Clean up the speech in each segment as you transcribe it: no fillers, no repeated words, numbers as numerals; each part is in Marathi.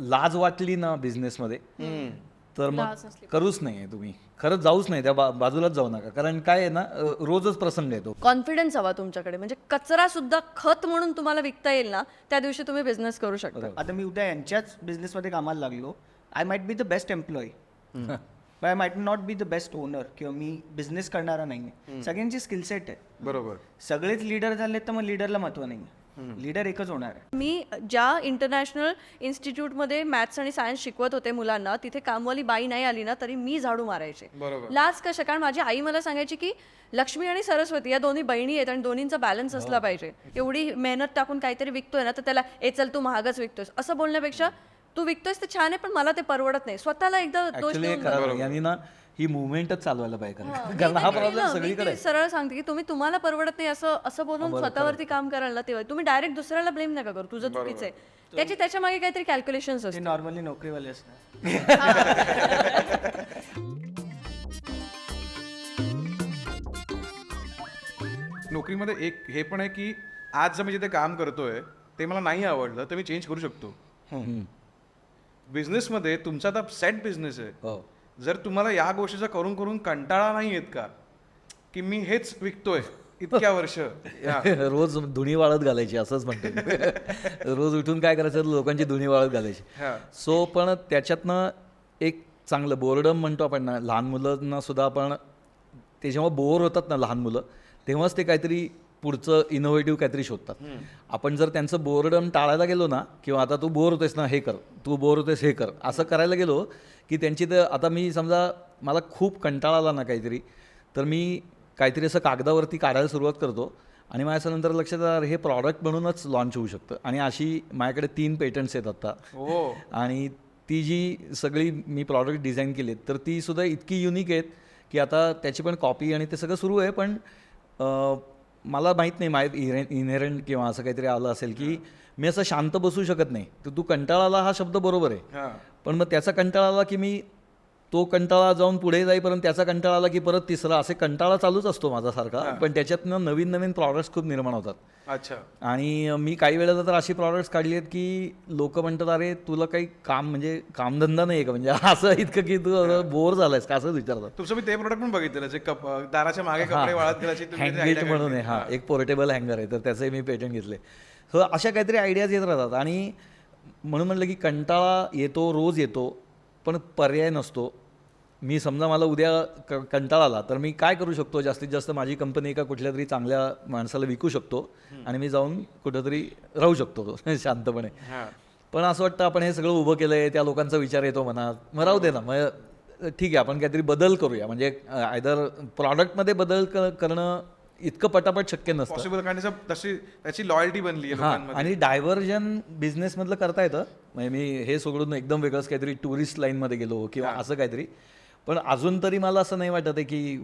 लाज वाटली ना बिझनेसमध्ये तर मग लाज नसली. करूच नाही तुम्ही, खरंच जाऊच नाही, त्या बाजूलाच जाऊ नका. कारण काय आहे ना, रोजच प्रसंग येतो. कॉन्फिडन्स हवा तुमच्याकडे, म्हणजे कचरा सुद्धा खत म्हणून तुम्हाला विकता येईल ना, त्या दिवशी तुम्ही बिझनेस करू शकता. आता मी उद्या यांच्याच बिझनेसमध्ये कामाला लागलो, I might be the best employee but I might not be the best owner, किंवा मी बिझनेस करणारा नाही आहे. सगळ्यांची स्किल सेट आहे. बरोबर. सगळेच लीडर झाले तर मग लीडरला महत्व नाही आहे. लीडर एकच होणार आहे. मी ज्या इंटरनॅशनल इन्स्टिट्यूटमध्ये मॅथ्स आणि सायन्स शिकवत होते मुलांना, तिथे कामवाली बाई नाही आली ना तरी मी झाडू मारायचे. बरोबर. लाज कशा? कारण माझी आई मला सांगायची की लक्ष्मी आणि सरस्वती या दोन्ही बहिणी आहेत आणि दोन्हींचा बॅलन्स असला पाहिजे. एवढी मेहनत टाकून काहीतरी विकतोय ना, तर त्याला चल तू महागच विकतोयस असं बोलण्यापेक्षा तू विकतोयस तर छान आहे, पण मला ते परवडत नाही, स्वतःला एकदा दोष ऍक्च्युली देऊन जा. यांनी ना ही मुवमेंटच चालवायला पाहिजे. हा, कारण हा मी प्रॉब्लेम ते सगळीकडे आहे. सरळ सांगते की तुम्हाला परवडत नाही असं बोलून स्वतःवरती काम कराल ना, तेव्हा तुम्ही डायरेक्ट दुसऱ्याला ब्लेम नका करू, तुझं चुकीचं आहे. त्याच्या मागे काहीतरी कॅल्क्युलेशन्स ते असतात. नॉर्मली नोकरीवाले असणार. नोकरीमध्ये एक हे पण आहे की आज जर मी जिथे काम करतोय ते मला नाही आवडलं तर मी चेंज करू शकतो. बिझनेसमध्ये तुमचा आता सेट बिझनेस आहे. हो. जर तुम्हाला या गोष्टीचा करून करून कंटाळा नाही येत का की मी हेच विकतोय इतक्या वर्ष, रोज धुणी वाळत घालायची असंच म्हणतो. रोज उठून काय करायचं, लोकांची धुणी वाळत घालायची. सो पण त्याच्यातनं एक चांगलं बोर्डम म्हणतो आपण ना, लहान मुलांना सुद्धा आपण ते जेव्हा बोर होतात ना लहान मुलं, तेव्हाच ते काहीतरी पुढचं इनोव्हेटिव्ह काहीतरी शोधतात. आपण जर त्यांचं बोर्डम टाळायला गेलो ना, किंवा आता तू बोर होतेस ना हे कर, तू बोर होतेस हे कर, असं करायला गेलो की त्यांची तर आता मी समजा मला खूप कंटाळा आला ना काहीतरी, तर मी काहीतरी असं कागदावरती काढायला सुरुवात करतो आणि माझ्या नंतर लक्षात आलं हे प्रॉडक्ट म्हणूनच लॉन्च होऊ शकतं. आणि अशी माझ्याकडे 3 पेटंट्स आहेत आता. आणि ती जी सगळी मी प्रॉडक्ट डिझाईन केलीत तर ती सुद्धा इतकी युनिक आहेत की आता त्याची पण कॉपी आणि ते सगळं सुरू आहे. पण मला माहीत नाही माझ्या इनहेरंट किंवा असं काहीतरी आलं असेल की मी असं शांत बसू शकत नाही. तर तू कंटाळाला हा शब्द बरोबर आहे, पण मग त्याचा कंटाळा आला की मी तो कंटाळा जाऊन पुढे जाईपर्यंत त्याचा कंटाळा आला की परत तिसरा, असे कंटाळा चालूच असतो माझा सारखा. पण त्याच्यातनं नवीन नवीन प्रॉडक्ट्स खूप निर्माण होतात. अच्छा. आणि मी काही वेळेला तर अशी प्रॉडक्ट्स काढली आहेत की लोक म्हणतात अरे तुला काही काम म्हणजे कामधंदा नाही आहे का, म्हणजे असं इतकं की तू बोर झालायस का असं विचारतात. तुमचं मी ते प्रोडक्ट पण बघितलं जे दाराच्या मागे कपडे वाळत घालायचे हँगगेट म्हणून आहे. हा, एक पोर्टेबल हँगर आहे, तर त्याचंही मी पेटंट घेतले. सो अशा काहीतरी आयडियाज येत राहतात. आणि म्हणून म्हटलं की कंटाळा येतो, रोज येतो, पण पर्याय नसतो. मी समजा मला उद्या कंटाळा आला तर मी काय करू शकतो, जास्तीत जास्त माझी कंपनी एका कुठल्या तरी चांगल्या माणसाला विकू शकतो आणि मी जाऊन कुठंतरी राहू शकतो शांतपणे. पण असं वाटतं आपण हे सगळं उभं केलं आहे, त्या लोकांचा विचार येतो मनात, मग राहू दे ना, मग ठीक आहे आपण काहीतरी बदल करूया. म्हणजे आयदर प्रॉडक्टमध्ये बदल करणं इतकं पटापट शक्य नसतं. पॉसिबल करण्याचं तशी त्याची लॉयल्टी बनली आहे लोकांमध्ये. आणि डायव्हर्जन बिझनेसमधलं करता येतं. म्हणजे मी हे सोडून एकदम वेगळंच काहीतरी टुरिस्ट लाईनमध्ये गेलो किंवा असं काहीतरी. पण अजून तरी मला असं नाही वाटत आहे की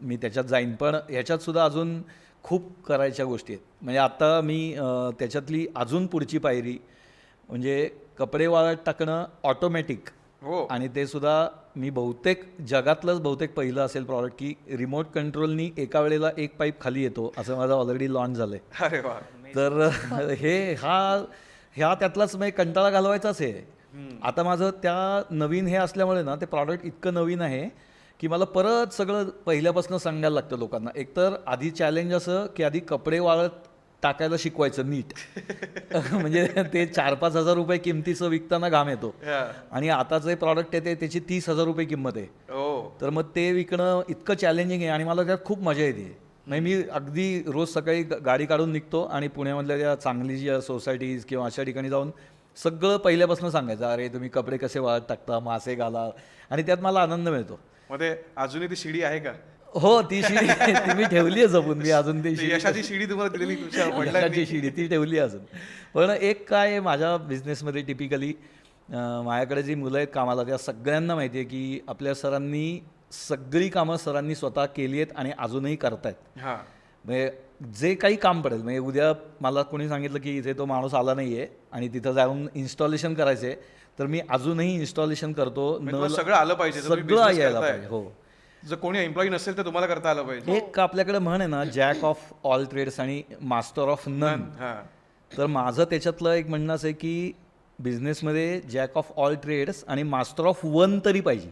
मी त्याच्यात जाईन. पण ह्याच्यात सुद्धा अजून खूप करायच्या गोष्टी आहेत. म्हणजे आत्ता मी त्याच्यातली अजून पुढची पायरी म्हणजे कपडे वाळत टाकणं ऑटोमॅटिक. आणि ते सुद्धा मी जगातलंच बहुतेक पहिलं असेल प्रॉडक्ट की रिमोट कंट्रोलनी एका वेळेला एक पाईप खाली येतो, असं माझं ऑलरेडी लॉन्च झालं आहे. अरे वा. तर ह्या त्यातलाच म्हणजे कंटाळा घालवायचाच आहे. आता माझं त्या नवीन हे असल्यामुळे ना ते प्रॉडक्ट इतकं नवीन आहे की मला परत सगळं पहिल्यापासून सांगायला लागतं लोकांना. एकतर आधी चॅलेंज असं की आधी कपडे वाळत टाकायला शिकवायचं नीट. म्हणजे ते 4-5 हजार रुपये किमतीचं विकताना घाम येतो. आणि आता जे प्रॉडक्ट येते त्याची 30,000 रुपये किंमत आहे. तर मग ते विकणं इतकं चॅलेंजिंग आहे आणि मला त्यात खूप मजा येते. नाही, मी अगदी रोज सकाळी गाडी काढून निघतो आणि पुण्यामधल्या त्या चांगली ज्या सोसायटीज किंवा अशा ठिकाणी जाऊन सगळं पहिल्यापासून सांगायचं, अरे तुम्ही कपडे कसे वाळत टाकता, मासे घाला, आणि त्यात मला आनंद मिळतो. मध्ये अजूनही ती शिडी आहे का? हो, ती शिडी ती मी ठेवली आहे जपून. मी अजून ती यशाची शिडी तुम्हाला दिलेली यशाची शिडी ती ठेवली आहे अजून. पण एक काय माझ्या बिझनेसमध्ये टिपिकली माझ्याकडे जी मुलं आहेत कामाला त्या सगळ्यांना माहिती आहे की आपल्या सरांनी सगळी कामं सरांनी स्वतः केली आहेत आणि अजूनही करतायत. म्हणजे जे काही काम पडेल, म्हणजे उद्या मला कोणी सांगितलं की इथे तो माणूस आला नाही आहे आणि तिथं जाऊन इन्स्टॉलेशन करायचं आहे, तर मी अजूनही इन्स्टॉलेशन करतो. सगळं आलं पाहिजे, सगळं यायला पाहिजे. हो, जर कोणी एम्प्लॉई नसेल तर तुम्हाला करता आलं पाहिजे. एक आपल्याकडे म्हण आहे ना, जॅक ऑफ ऑल ट्रेड्स आणि मास्टर ऑफ नन. तर माझं त्याच्यातलं एक म्हणणं असं आहे की बिझनेसमध्ये जॅक ऑफ ऑल ट्रेड्स आणि मास्टर ऑफ वन तरी पाहिजे.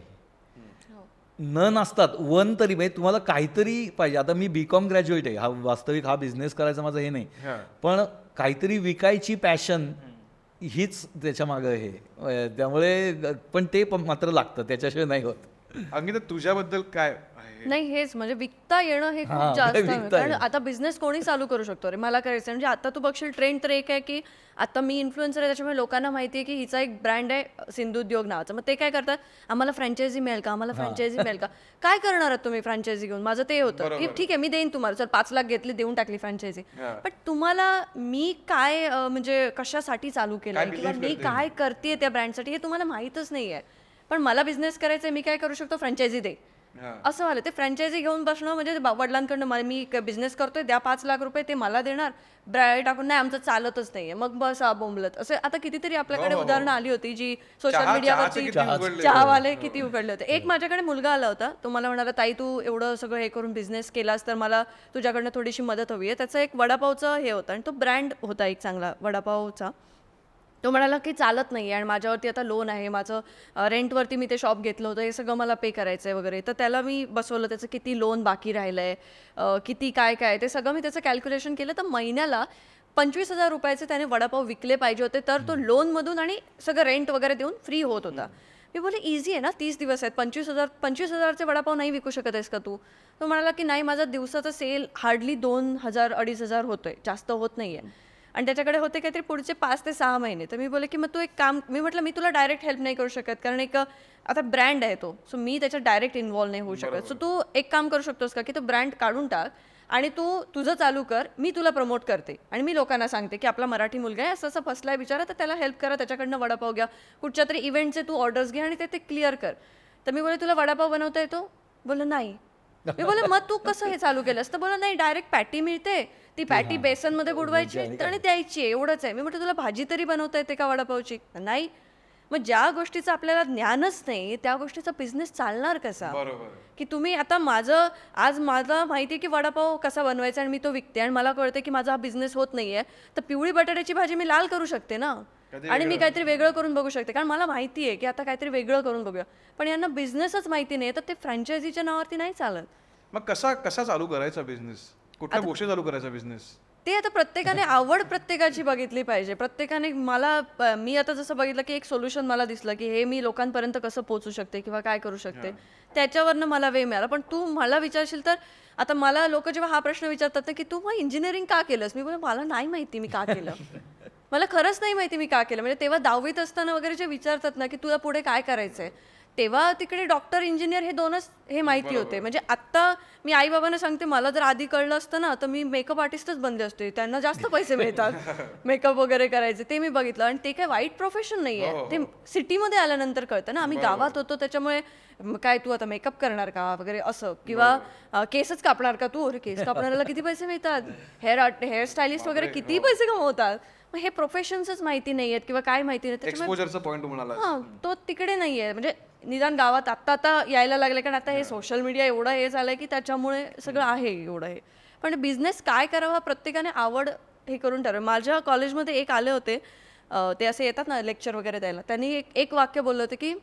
न नसतात वन तरी म्हणजे तुम्हाला काहीतरी पाहिजे. आता मी BCom ग्रॅज्युएट आहे, हा वास्तविक हा बिझनेस करायचा माझं हे नाही, पण काहीतरी विकायची पॅशन हीच त्याच्या मागं हे. त्यामुळे पण ते मात्र लागतं, त्याच्याशिवाय नाही होत. अंकिता तुझ्याबद्दल काय आहे? नाही हेच म्हणजे विकता येणं हे खूप जास्त आहे. कारण आता बिझनेस कोणी चालू करू शकतो रे, मला करायचं म्हणजे आता तू बघशील ट्रेंड तर एक आहे की आता मी इन्फ्लुएन्सर आहे त्याच्यामुळे लोकांना माहिती आहे की हिचा एक ब्रँड आहे सिंधुद्योग नावाचा. मग ते काय करतात, आम्हाला फ्रँचायझी मिळेल का, आम्हाला फ्रँचायझी मिळेल का. काय करणार आहात तुम्ही फ्रँचायझी घेऊन. माझं ते होतं की ठीक आहे मी देईन तुम्हाला, चल 5 लाख घेतली देऊन टाकली फ्रँचायझी, पण तुम्हाला मी काय म्हणजे कशासाठी चालू केलं किंवा मी काय करते त्या ब्रँडसाठी हे तुम्हाला माहीतच नाही आहे. पण मला बिझनेस करायचा आहे, मी काय करू शकतो, फ्रँचायझी दे असं झालं. ते फ्रँचायझी घेऊन बसणं म्हणजे वडिलांकडनं मी बिझनेस करतोय द्या 5 लाख रुपये, ते मला देणार ब्रँड टाकून, नाही आमचं चालतच नाहीये, मग बस बोंबलत. असं आता कितीतरी आपल्याकडे उदाहरणं आली होती जी सोशल मीडियावरती चहावाले किती उघडले होते. एक माझ्याकडे मुलगा आला होता, तो मला म्हणाला ताई तू एवढं सगळं हे करून बिझनेस केलास तर मला तुझ्याकडनं थोडीशी मदत हवी आहे. त्याचं एक वडापावचं हे होतं आणि तो ब्रँड होता एक चांगला वडापावचा. तो म्हणाला की चालत नाही आणि माझ्यावरती आता लोन आहे, माझं रेंटवरती मी ते शॉप घेतलं होतं, हे सगळं मला पे करायचं आहे वगैरे. तर त्याला मी बसवलं, त्याचं किती लोन बाकी राहिलं आहे, किती काय काय ते सगळं मी त्याचं कॅल्क्युलेशन केलं. तर महिन्याला 25,000 रुपयाचे त्याने वडापाव विकले पाहिजे होते, तर तो लोनमधून आणि सगळं रेंट वगैरे देऊन फ्री होत होता. मी बोले इझी आहे ना, 30 दिवस आहेत, 25,000चे वडापाव नाही विकू शकत आहेस का तू. तो म्हणाला की नाही माझा दिवसाचा सेल हार्डली 2,000-2,500 होतोय, जास्त होत नाही आहे आणि त्याच्याकडे होते काहीतरी पुढचे 5 ते 6 महिने. तर मी बोले की मग तू एक काम, मी म्हटलं मी तुला डायरेक्ट हेल्प नाही करू शकत कारण एक आता ब्रँड आहे तो, सो मी त्याच्यात डायरेक्ट इन्व्हॉल्व नाही होऊ शकत. सो तू एक काम करू शकतोस का की तो ब्रँड काढून टाक आणि तू तुझं चालू कर, मी तुला प्रमोट करते आणि मी लोकांना सांगते की आपला मराठी मुलगा आहे, असं असं फसलाय बिचारा, तर त्याला हेल्प करा, त्याच्याकडनं वडापाव घ्या, कुठच्या तरी इव्हेंटचे तू ऑर्डर्स घे आणि ते क्लिअर कर. तर मी बोले तुला वडापाव बनवता येतो. बोललं नाही. मी बोले मग तू कसं हे चालू केलंस. तर बोला नाही डायरेक्ट पॅटी मिळते, ती पॅटी बेसनमध्ये बुडवायची आणि द्यायची, एवढंच आहे. मी म्हटलं तुला भाजी तरी बनवता येते का वडापावची. नाही. मग ज्या गोष्टीचं आपल्याला ज्ञानच नाही त्या गोष्टीचा बिझनेस चालणार कसा. की तुम्ही आता आज मला माहिती आहे की वडापाव कसा बनवायचा आणि मी तो विकते आणि मला कळते की माझा हा बिझनेस होत नाहीये, तर पिवळी बटाट्याची भाजी मी लाल करू शकते ना आणि मी काहीतरी वेगळं करून बघू शकते कारण मला माहिती आहे की आता काहीतरी वेगळं करून बघूया. पण यांना बिझनेसच माहिती नाही तर ते फ्रँचायझीच्या नावावरती नाही चालत. मग कसा चालू करायचा बिझनेस, कुठल्या गोष्टी चालू करायचा बिझनेस, ते आता प्रत्येकाने आवड प्रत्येकाची बघितली पाहिजे. प्रत्येकाने मी आता जसं बघितलं की एक सोल्युशन मला दिसलं की हे मी लोकांपर्यंत कसं पोहोचू शकते किंवा काय करू शकते, त्याच्यावरनं मला वेळ मिळाला. पण तू मला विचारशील तर आता मला लोक जेव्हा हा प्रश्न विचारतात ना की तू मग इंजिनिअरिंग का केलंस, मी बोले मला नाही माहिती मी का केलं. मला खरंच नाही माहिती मी का केलं. म्हणजे तेव्हा 10वीत असताना वगैरे जे विचारतात ना की तुला पुढे काय करायचंय, तेव्हा तिकडे डॉक्टर इंजिनियर हे दोनच हे माहिती होते. म्हणजे आत्ता मी आई बाबांना सांगते मला जर आधी कळलं असतं ना तर मी मेकअप आर्टिस्टच बनले असते, त्यांना जास्त पैसे मिळतात मेकअप वगैरे करायचे. ते मी बघितलं आणि ते काय वाईट प्रोफेशन नाही आहे, ते सिटीमध्ये आल्यानंतर कळतं ना. आम्ही गावात होतो त्याच्यामुळे काय तू आता मेकअप करणार का वगैरे असं, किंवा केसच कापणार का तू, अरे केस कापणाऱ्याला किती पैसे मिळतात, हेअर स्टायलिस्ट वगैरे किती पैसे कमवतात. मग हे प्रोफेशन्सच माहिती नाही आहेत किंवा काय माहिती नाही एक्सपोजरचा पॉईंट म्हणाला हां तो तिकडे नाही आहे. म्हणजे निदान गावात आता यायला लागले कारण आता हे सोशल मीडिया एवढं हे झालंय की त्याच्यामुळे सगळं आहे एवढं हे. पण बिझनेस काय करावा प्रत्येकाने आवड हे करून ठरवा. माझ्या कॉलेजमध्ये एक आले होते, ते असे येतात ना लेक्चर वगैरे द्यायला, त्यांनी एक वाक्य बोललं होतं की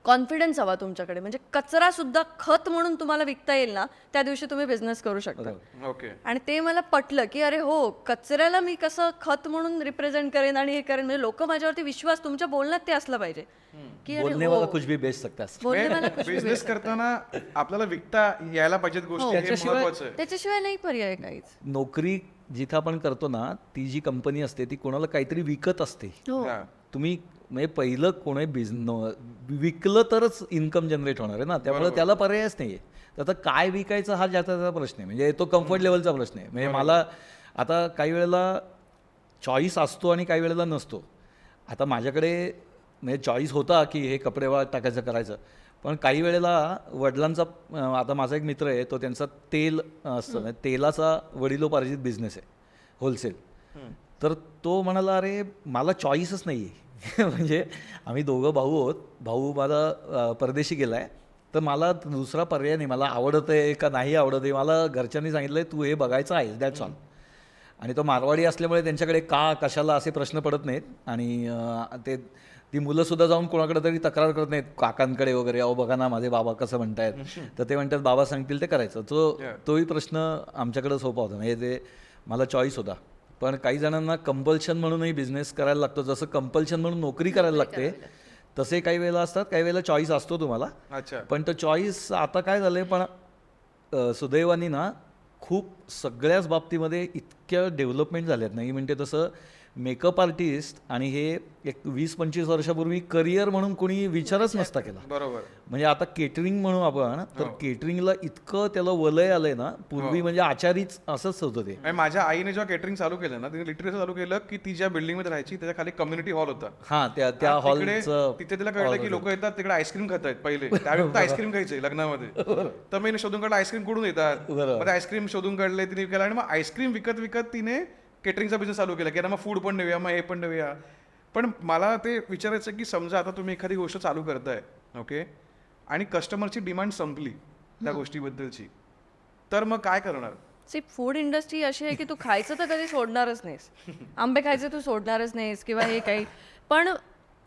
कॉन्फिडन्स हवा तुमच्याकडे, म्हणजे कचरा सुद्धा खत म्हणून तुम्हाला विकता येईल ना त्या दिवशी तुम्ही बिझनेस करू शकता. ओके. आणि ते मला पटलं की अरे हो कचऱ्याला मी कसं खत म्हणून रिप्रेझेंट करेन आणि हे करेन, म्हणजे लोक माझ्यावरती विश्वास, तुमच्या बोलण्यात ते असलं पाहिजे की अरे बोलने वाला कुछ भी बेच सकता है. बोलणे मला कुछ भी बिझनेस करताना आपल्याला विकता यायला पाहिजेत गोष्टी, हे महत्वाचं आहे. त्याच्याशिवाय नाही पर्याय काहीच. नोकरी जिथं आपण करतो ना ती जी कंपनी असते ती कोणाला काहीतरी विकत असते. हो हा. तुम्ही म्हणजे पहिलं कोणी विकलं तरच इन्कम जनरेट होणार आहे ना, त्यामुळे त्याला पर्यायच नाही आहे. तर आता काय विकायचं हा ज्याचा प्रश्न आहे, म्हणजे तो कम्फर्ट लेवलचा प्रश्न आहे. म्हणजे मला आता काही वेळेला चॉईस असतो आणि काही वेळेला नसतो. आता माझ्याकडे म्हणजे चॉईस होता की हे कपडे टाकायचं करायचं, पण काही वेळेला वडिलांचा आता माझा एक मित्र आहे, तो त्यांचा तेल असतं ना तेलाचा वडिलोपार्जित बिझनेस आहे होलसेल. तर तो म्हणाला अरे मला चॉईसच नाही आहे. म्हणजे आम्ही दोघं भाऊ आहोत, भाऊ माझा परदेशी गेला आहे, तर मला दुसरा पर्याय नाही, मला आवडत आहे का नाही आवडत आहे, मला घरच्यांनी सांगितलं आहे तू हे बघायचं आहेस दॅट्स ऑल. आणि तो मारवाडी असल्यामुळे त्यांच्याकडे का कशाला असे प्रश्न पडत नाहीत. आणि ती मुलंसुद्धा जाऊन कोणाकडे तरी तक्रार करत नाहीत काकांकडे वगैरे, अहो बघा ना माझे बाबा कसं म्हणतायत, तर ते म्हणतात बाबा सांगतील ते करायचं. तोही प्रश्न आमच्याकडे सोपा होता. म्हणजे ते मला चॉईस होता. पण काही जणांना कंपल्शन म्हणूनही बिझनेस करायला लागतो. जसं कंपल्शन म्हणून नोकरी करायला लागते, तसे काही वेळेला असतात, काही वेळेला चॉईस असतो तुम्हाला. अच्छा. पण तो चॉईस आता काय झालं आहे, पण सुदैवानी ना खूप सगळ्याच बाबतीमध्ये इतक्या डेव्हलपमेंट झाल्यात. नाही म्हणते तसं मेकअप आर्टिस्ट आणि हे एक 20-25 वर्षापूर्वी करिअर म्हणून कोणी विचारच नसता केला. बरोबर. म्हणजे आता केटरिंग म्हणू आपण, तर केटरिंगला इतकं त्याला वलय आलंय ना. पूर्वी म्हणजे आचारीच असंच होतं ते. आणि माझ्या आईने जेव्हा केटरिंग चालू केलं ना, तिने लिटरली चालू केलं की ती ज्या बिल्डिंगमध्ये राहायची त्याच्या खाली कम्युनिटी हॉल होता. हां, त्या तिकडे हॉलचं तिथे तिला कळलं की लोक येतात तिकडे आईस्क्रीम खात आहेत पहिले. त्यावेळी आईस्क्रीम खायचे लग्नामध्ये. तर मी शोधून काढलं आईस्क्रीम कुठून येतात. मग आईस्क्रीम शोधून काढले तिने विकायला, आणि मग आईस्क्रीम विकत विकत तिने केटरिंगचा बिझनेस चालू केला की मग फूड पण देऊया, मग हे पण देऊया. पण मला ते विचारायचं की समजा आता तुम्ही एखादी गोष्ट चालू करताय, ओके, आणि कस्टमरची डिमांड संपली त्या गोष्टीबद्दलची, तर मग काय करणार? सी फूड इंडस्ट्री अशी आहे की तू खायचं तर कधी सोडणारच नाहीस. आंबे खायचे तू सोडणारच नाहीस किंवा हे काही. पण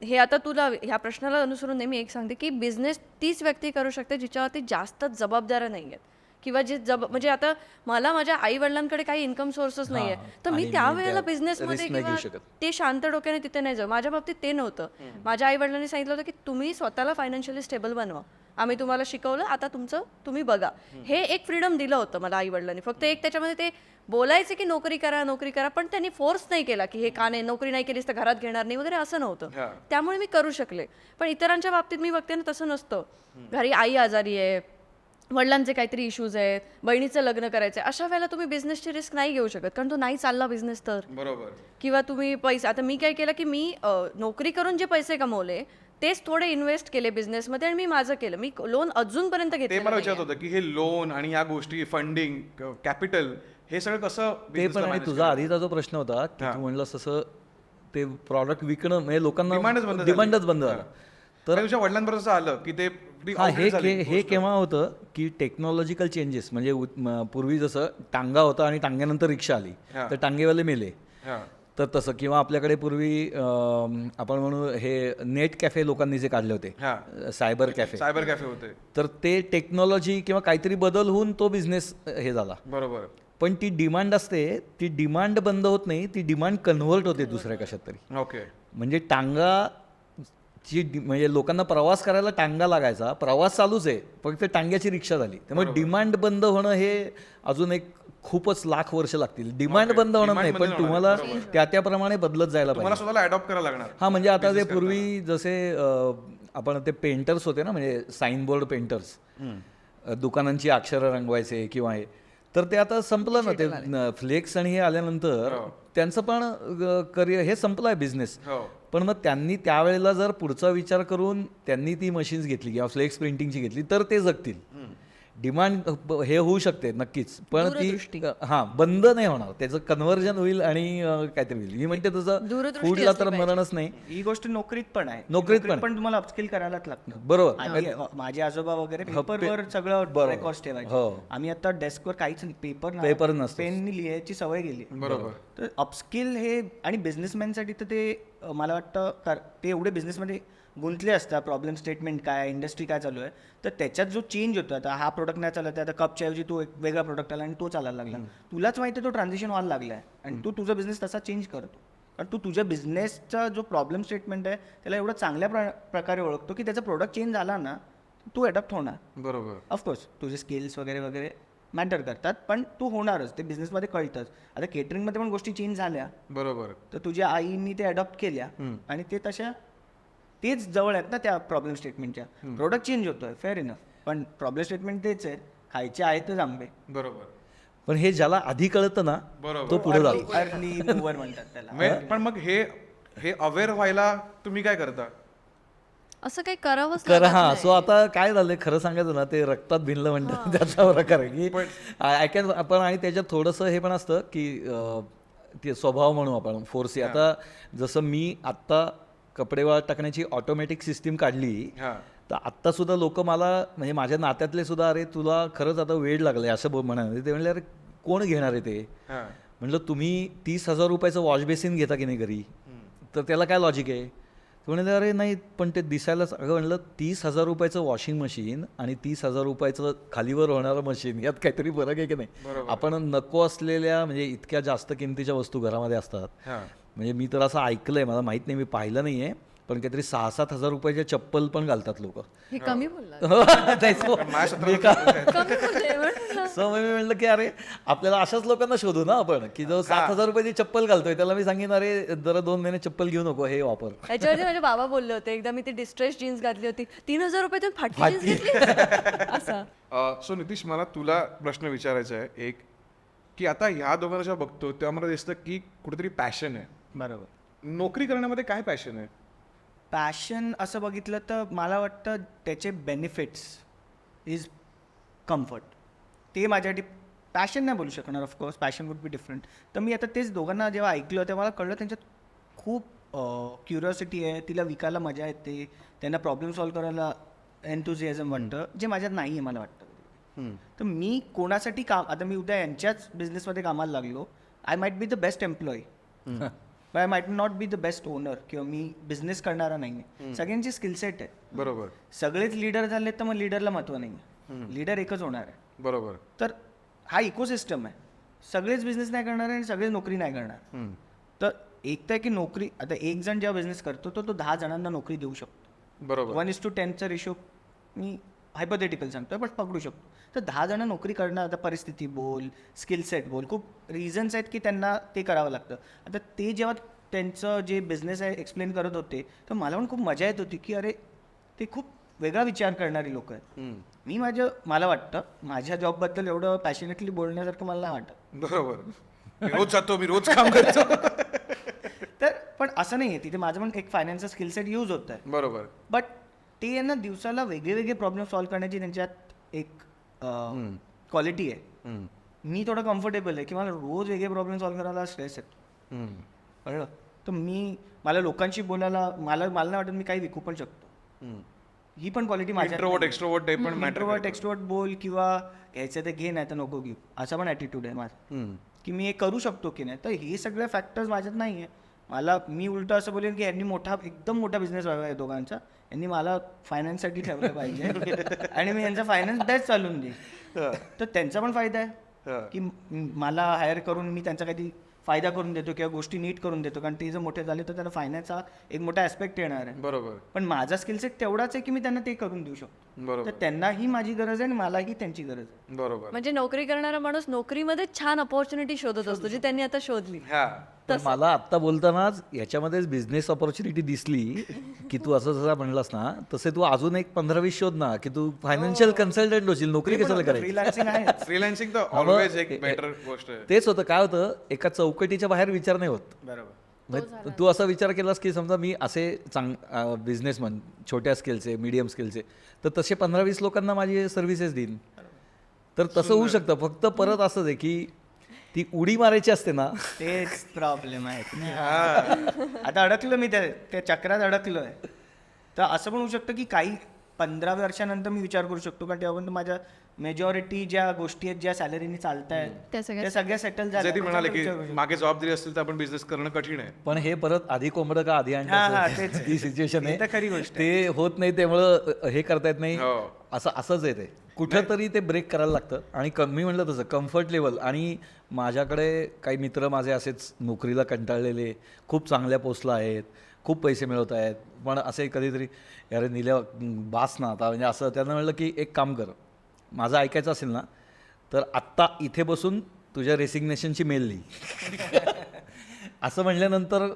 हे आता तुला ह्या प्रश्नाला अनुसरून नेहमी एक सांगते की बिझनेस तीच व्यक्ती करू शकते जिच्यावरती जास्त जबाबदाऱ्या नाही आहेत, किंवा जे म्हणजे आता मला माझ्या आई वडिलांकडे काही इन्कम सोर्सेस नाहीये, तर मी त्यावेळेला बिझनेसमध्ये किंवा ते शांत डोक्याने तिथे नाही जाऊ. माझ्या बाबतीत ते नव्हतं. माझ्या आई वडिलांनी सांगितलं होतं की तुम्ही स्वतःला फायनान्शियली स्टेबल बनवा, आम्ही तुम्हाला शिकवलं, आता तुमचं तुम्ही बघा. हे एक फ्रीडम दिलं होतं मला आई वडिलांनी. फक्त एक त्याच्यामध्ये ते बोलायचे की नोकरी करा नोकरी करा, पण त्यांनी फोर्स नाही केला की हे का नाही, नोकरी नाही केलीस तर घरात घेणार नाही वगैरे, असं नव्हतं. त्यामुळे मी करू शकले. पण इतरांच्या बाबतीत मी बघते ना तसं नसतं. घरी आई आजारी आहे, वडिलांचे काहीतरी इश्यूज आहेत, बहिणीचं लग्न करायचं आहे, अशा वेळेला तुम्ही बिझनेसची रिस्क नाही घेऊ शकत, कारण तो नाही चालला बिझनेस तर. बरोबर. किंवा तुम्ही पैसे, आता मी काय केलं की मी नोकरी करून जे पैसे कमवले तेच थोडे इन्व्हेस्ट केले बिझनेसमध्ये, आणि मी माझं केलं. मी लोन अजूनपर्यंत ते घेतलं. मला विचारत होतं की हे लोन आणि या गोष्टी, फंडिंग, कॅपिटल, हे सगळं कसं ते पण. आणि तुझा आधीचा जो प्रश्न होता की तू म्हणलंस तसं ते प्रॉडक्ट विकणं म्हणजे लोकांना डिमांडच बंद झाला. तर तुझ्या वडिलांबरोबर असं आलं की ते हे केव्हा होतं की टेक्नॉलॉजिकल चेंजेस, म्हणजे पूर्वी जसं टांगा होता आणि टांग्यानंतर रिक्षा आली तर टांगेवाले मेले, तर तसं. किंवा आपल्याकडे पूर्वी आपण म्हणू हे नेट कॅफे लोकांनी जे काढले होते, सायबर कॅफे होते, तर ते टेक्नॉलॉजी किंवा काहीतरी बदल होऊन तो बिझनेस हे झाला. बरोबर. पण ती डिमांड असते, ती डिमांड बंद होत नाही, ती डिमांड कन्व्हर्ट होते दुसऱ्या कशात तरी. ओके. म्हणजे म्हणजे लोकांना प्रवास करायला टांगा लागायचा, प्रवास चालूच आहे, फक्त टांग्याची रिक्षा झाली. त्यामुळे डिमांड बंद होणं हे अजून एक खूपच लाख वर्ष लागतील. डिमांड बंद होणार नाही, पण तुम्हाला त्याप्रमाणे बदलत जायला पाहिजे. स्वतःला अडॉप्ट करायला लागणार. हा, म्हणजे आता ते पूर्वी जसे आपण ते पेंटर्स होते ना, म्हणजे साईन बोर्ड पेंटर्स, दुकानांची अक्षरं रंगवायचे किंवा हे, तर ते आता संपलं ना. ते फ्लेक्स आणि हे आल्यानंतर त्यांचं पण करिअर हे संपलं आहे बिझनेस. पण मग त्यांनी त्यावेळेला जर पुढचा विचार करून त्यांनी ती मशीन्स घेतली किंवा फ्लेक्स प्रिंटिंगची घेतली तर ते जगतील. डिमांड हे होऊ शकते नक्कीच, पण ती बंद नाही होणार, त्याचं कन्व्हर्जन होईल आणि काहीतरी होईल. मी म्हणते तसं फूडला तर मरणच नाही. ही गोष्ट नोकरीत पण आहे. नोकरीत पण तुम्हाला अपस्किल करायलाच लागतं. बरोबर. माझे आजोबा वगैरे पेपरवर सगळं रेकॉर्ड्स ठेवायचे. आम्ही आता डेस्कवर काहीच पेपर नसतं, पेननी लिहायची सवय गेली. बरोबर. तर अपस्किल हे, आणि बिझनेसमॅनसाठी तर ते मला वाटतं ते एवढे बिझनेसमध्ये गुंतले असतात, प्रॉब्लेम स्टेटमेंट काय, इंडस्ट्री काय चालू आहे, तर त्याच्यात जो चेंज होतो, आता हा प्रोडक्ट नाही चालत आहे, आता कपच्या ऐवजी तो एक वेगळा प्रोडक्ट आला आणि तो चालायला लागला, तुलाच माहिती आहे तो ट्रान्झिशन व्हायला लागला आहे, आणि तू तुझा बिझनेस तसा चेंज करतो. कारण तू तुझ्या बिझनेसचा जो प्रॉब्लेम स्टेटमेंट आहे त्याला एवढं चांगल्या प्रकारे ओळखतो की त्याचा प्रोडक्ट चेंज झाला ना तू अडॉप्ट होणार. बरोबर. ऑफकोर्स तुझे स्किल्स वगैरे वगैरे मॅटर करतात, पण तू होणारच, ते बिझनेसमध्ये कळतंच. आता केटरिंगमध्ये पण गोष्टी चेंज झाल्या, बरोबर, तर तुझ्या आईनी ते अडॉप्ट केल्या आणि ते तेच जवळ आहेत ना त्या प्रॉब्लेम स्टेटमेंटच्या. प्रोडक्ट चेंज होतोय, फेअर इनफ, पण प्रॉब्लेम स्टेटमेंट तेच आहे, खायचे आहेतच आंबे. बरोबर. पण हे ज्याला आधी कळतं ना तो पुढे जातो. अर्ली मूव्हर म्हणतात त्याला. पण मग हे अवेअर व्हायला तुम्ही काय करता? असं काही करावंच हा. सो आता काय झालंय खरं सांगायचं ना, ते रक्तात भिनलं म्हणतात त्याचा प्रकार आहे की आपण. आणि त्याच्यात थोडंसं हे पण असतं की ते स्वभाव म्हणू आपण फोर्सी. आता जसं मी आत्ता कपडे वाळत टाकण्याची ऑटोमॅटिक सिस्टीम काढली, तर आत्ता सुद्धा लोक मला, म्हणजे माझ्या नात्यातले सुद्धा, अरे तुला खरंच आता वेळ लागलाय असं म्हणाले. ते म्हणले अरे कोण घेणार आहे ते, म्हटलं तुम्ही 30,000 रुपयाचं वॉश बेसिन घेता की नाही घरी, तर त्याला काय लॉजिक आहे? तो म्हणाले अरे नाही पण ते दिसायलाच, अगं म्हणलं 30,000 रुपयाचं वॉशिंग मशीन आणि 30,000 रुपयाचं खालीवर होणारं मशीन यात काहीतरी फरक आहे की नाही? आपण नको असलेल्या म्हणजे इतक्या जास्त किमतीच्या वस्तू घरामध्ये असतात. म्हणजे मी तर असं ऐकलंय, मला माहित नाही, मी पाहिलं नाहीये, पण काहीतरी 6-7 हजार रुपयाचे चप्पल पण घालतात लोक. हे कमी बोलला. कमी बोलले म्हणलं. सो मी म्हणलं की अरे आपल्याला अशाच लोकांना शोधू ना आपण, की जो 7,000 रुपयाची चप्पल घालतोय त्याला मी सांगेन अरे जरा 2 महिने चप्पल घेऊ नको, हे वापर. याच्यावरती माझे बाबा बोलले होते, एकदा मी ती डिस्ट्रेस जीन्स घातली होती, 3,000 रुपयातून फाटकी जीन्स घेतली असा. सो नितीश, मला तुला प्रश्न विचारायचा आहे एक, की आता ह्या दोघांना जेव्हा बघतो तेव्हा मला दिसतं की कुठेतरी पॅशन आहे. बरोबर. नोकरी करण्यामध्ये काय पॅशन आहे? पॅशन असं बघितलं तर मला वाटतं त्याचे बेनिफिट्स इज कम्फर्ट. ते माझ्यासाठी पॅशन नाही बोलू शकणार, of course passion would be different. तर मी आता तेच दोघांना जेव्हा ऐकलं तेव्हा मला कळलं त्यांच्यात खूप क्युरिओसिटी आहे, तिला विकायला मजा येते, त्यांना प्रॉब्लेम सॉल्व्ह करायला एन्थुझियाझम वाटतं, जे माझ्यात नाही आहे मला वाटतं. तर मी कोणासाठी काम, आता मी उद्या यांच्याच बिझनेसमध्ये कामाला लागलो, I might be the best employee but I might not be the best owner, किंवा मी बिझनेस करणारा नाही आहे. सगळ्यांची स्किलसेट आहे. बरोबर. सगळेच लीडर झाले तर मग लीडरला महत्त्व नाही आहे, लीडर एकच होणार आहे. बरोबर. तर हा इकोसिस्टम आहे, सगळेच बिझनेस नाही करणार आणि सगळेच नोकरी नाही करणार. तर एक तर आहे की नोकरी, आता एक जण जेव्हा बिझनेस करतो तो 10 जणांना नोकरी देऊ शकतो. बरोबर. 1:10चा रेशो मी हायपोथेटिकल सांगतोय बट पकडू शकतो. तर 10 जण नोकरी करणार, आता परिस्थिती बोल, स्किल सेट बोल, खूप रिझन्स आहेत की त्यांना ते करावं लागतं. आता ते जेव्हा त्यांचं जे बिझनेस आहे एक्सप्लेन करत होते तर मला पण खूप मजा येत होती की अरे ते खूप वेगळा विचार करणारी लोक आहेत. मी मला वाटतं माझ्या जॉबबद्दल एवढं पॅशनेटली बोलण्यासारखं मला नाही वाटत. बरोबर. मी रोज जातो, मी रोज काम करतो. तर पण असं नाही आहे, तिथे माझं पण एक फायनान्सचा स्किल सेट यूज होत आहे. बरोबर. बट ते यांना दिवसाला वेगळे वेगळे प्रॉब्लेम सॉल्व्ह करण्याची त्यांच्यात एक क्वालिटी आहे. मी थोडं कम्फर्टेबल आहे की मला रोज वेगळे प्रॉब्लेम सॉल्व्ह करायला स्ट्रेस येतो. कळलं? तर मला लोकांशी बोलायला मला नाही वाटत मी काही विकू पण शकतो. ही पण क्वालिटी माझ्या. इंट्रोवर्ट एक्स्ट्रोवर्ट ते पण इंट्रोवर्ट एक्स्ट्रोवर्ट बोल, किंवा घ्यायचं ते घे नाही तर नको घेऊ, असा पण ॲटिट्यूड आहे माझा की मी हे करू शकतो की नाही. तर हे सगळे फॅक्टर्स माझ्यात नाही आहे. मी उलटं असं बोलेन की यांनी एकदम मोठा बिझनेस व्हावा आहे दोघांचा, यांनी मला फायनान्ससाठी ठेवलं पाहिजे आणि मी यांचा फायनान्स बेस्ट चालून देईन. तर त्यांचा पण फायदा आहे की मला हायर करून मी त्यांचा काही फायदा करून देतो किंवा गोष्टी नीट करून देतो, कारण ते जर मोठे झाले तर त्यांना फायनान्सचा एक मोठा ॲस्पेक्ट येणार आहे. बरोबर. पण माझा स्किल सेट तेवढाच आहे की मी त्यांना ते करून देऊ शकतो. बरोबर. तर त्यांनाही माझी गरज आहे आणि मलाही त्यांची गरज आहे. बरोबर. म्हणजे नोकरी करणारा माणूस नोकरीमध्ये छान अपॉर्च्युनिटी शोधत असतो, जी त्यांनी आता शोधली. हा. पण मला आत्ता बोलतानाच याच्यामध्येच बिझनेस ऑपॉर्च्युनिटी दिसली की तू असं जसं म्हणलास ना, तसे तू अजून एक 15-20 शोध ना की तू फायनान्शियल कन्सल्टंट होशील. नोकरी कशाला करायची? फ्रीलान्सिंग आहे. फ्रीलान्सिंग तर ऑलवेज एक बेटर गोष्ट आहे. तेच होतं. काय होतं, एका चौकटीच्या बाहेर विचार नाही होत. बरोबर. म्हणजे तू असा विचार केलास की समजा मी असे बिझनेसमन छोट्या स्केलचे, मीडियम स्केलचे, तर तसे 15-20 लोकांना माझी सर्व्हिसेस देईन. तर तसं होऊ शकतं. फक्त परत असंच आहे की ती उडी मारायची असते ना, तेच प्रॉब्लेम आहे. आता अडकलो मी त्या चक्रात अडकलोय. तर असं पण होऊ शकतं की काही 15 वर्षानंतर मी विचार करू शकतो, कारण तेव्हापर्यंत माझ्या मेजॉरिटी ज्या गोष्टी आहेत ज्या सॅलरीने चालत आहेत त्या सगळ्या सेटल जे ती म्हणाले की झाल्या. मागे जबाब दिली असतील तर आपण बिझनेस करणं कठीण आहे. पण हे परत आधी कोंबडं का आधी हा, अंडं, तेच. ती सिच्युएशन हे तर खरी आहे. गोष्ट ते होत नाही, त्यामुळं हे करता येत नाही. हो. असंच आहे ते. कुठंतरी ते ब्रेक करायला लागतं. आणि मी म्हटलं तसं कम्फर्ट लेवल. आणि माझ्याकडे काही मित्र माझे असेच नोकरीला कंटाळलेले, खूप चांगल्या पोस्टला आहेत, खूप पैसे मिळवत आहेत, पण असे कधीतरी अरे निल्या बास ना आता, म्हणजे असं त्यांना म्हणलं की एक काम कर, माझं ऐकायचं असेल ना तर आत्ता इथे बसून तुझ्या रेसिग्नेशनची मेल लिही. असं म्हणल्यानंतर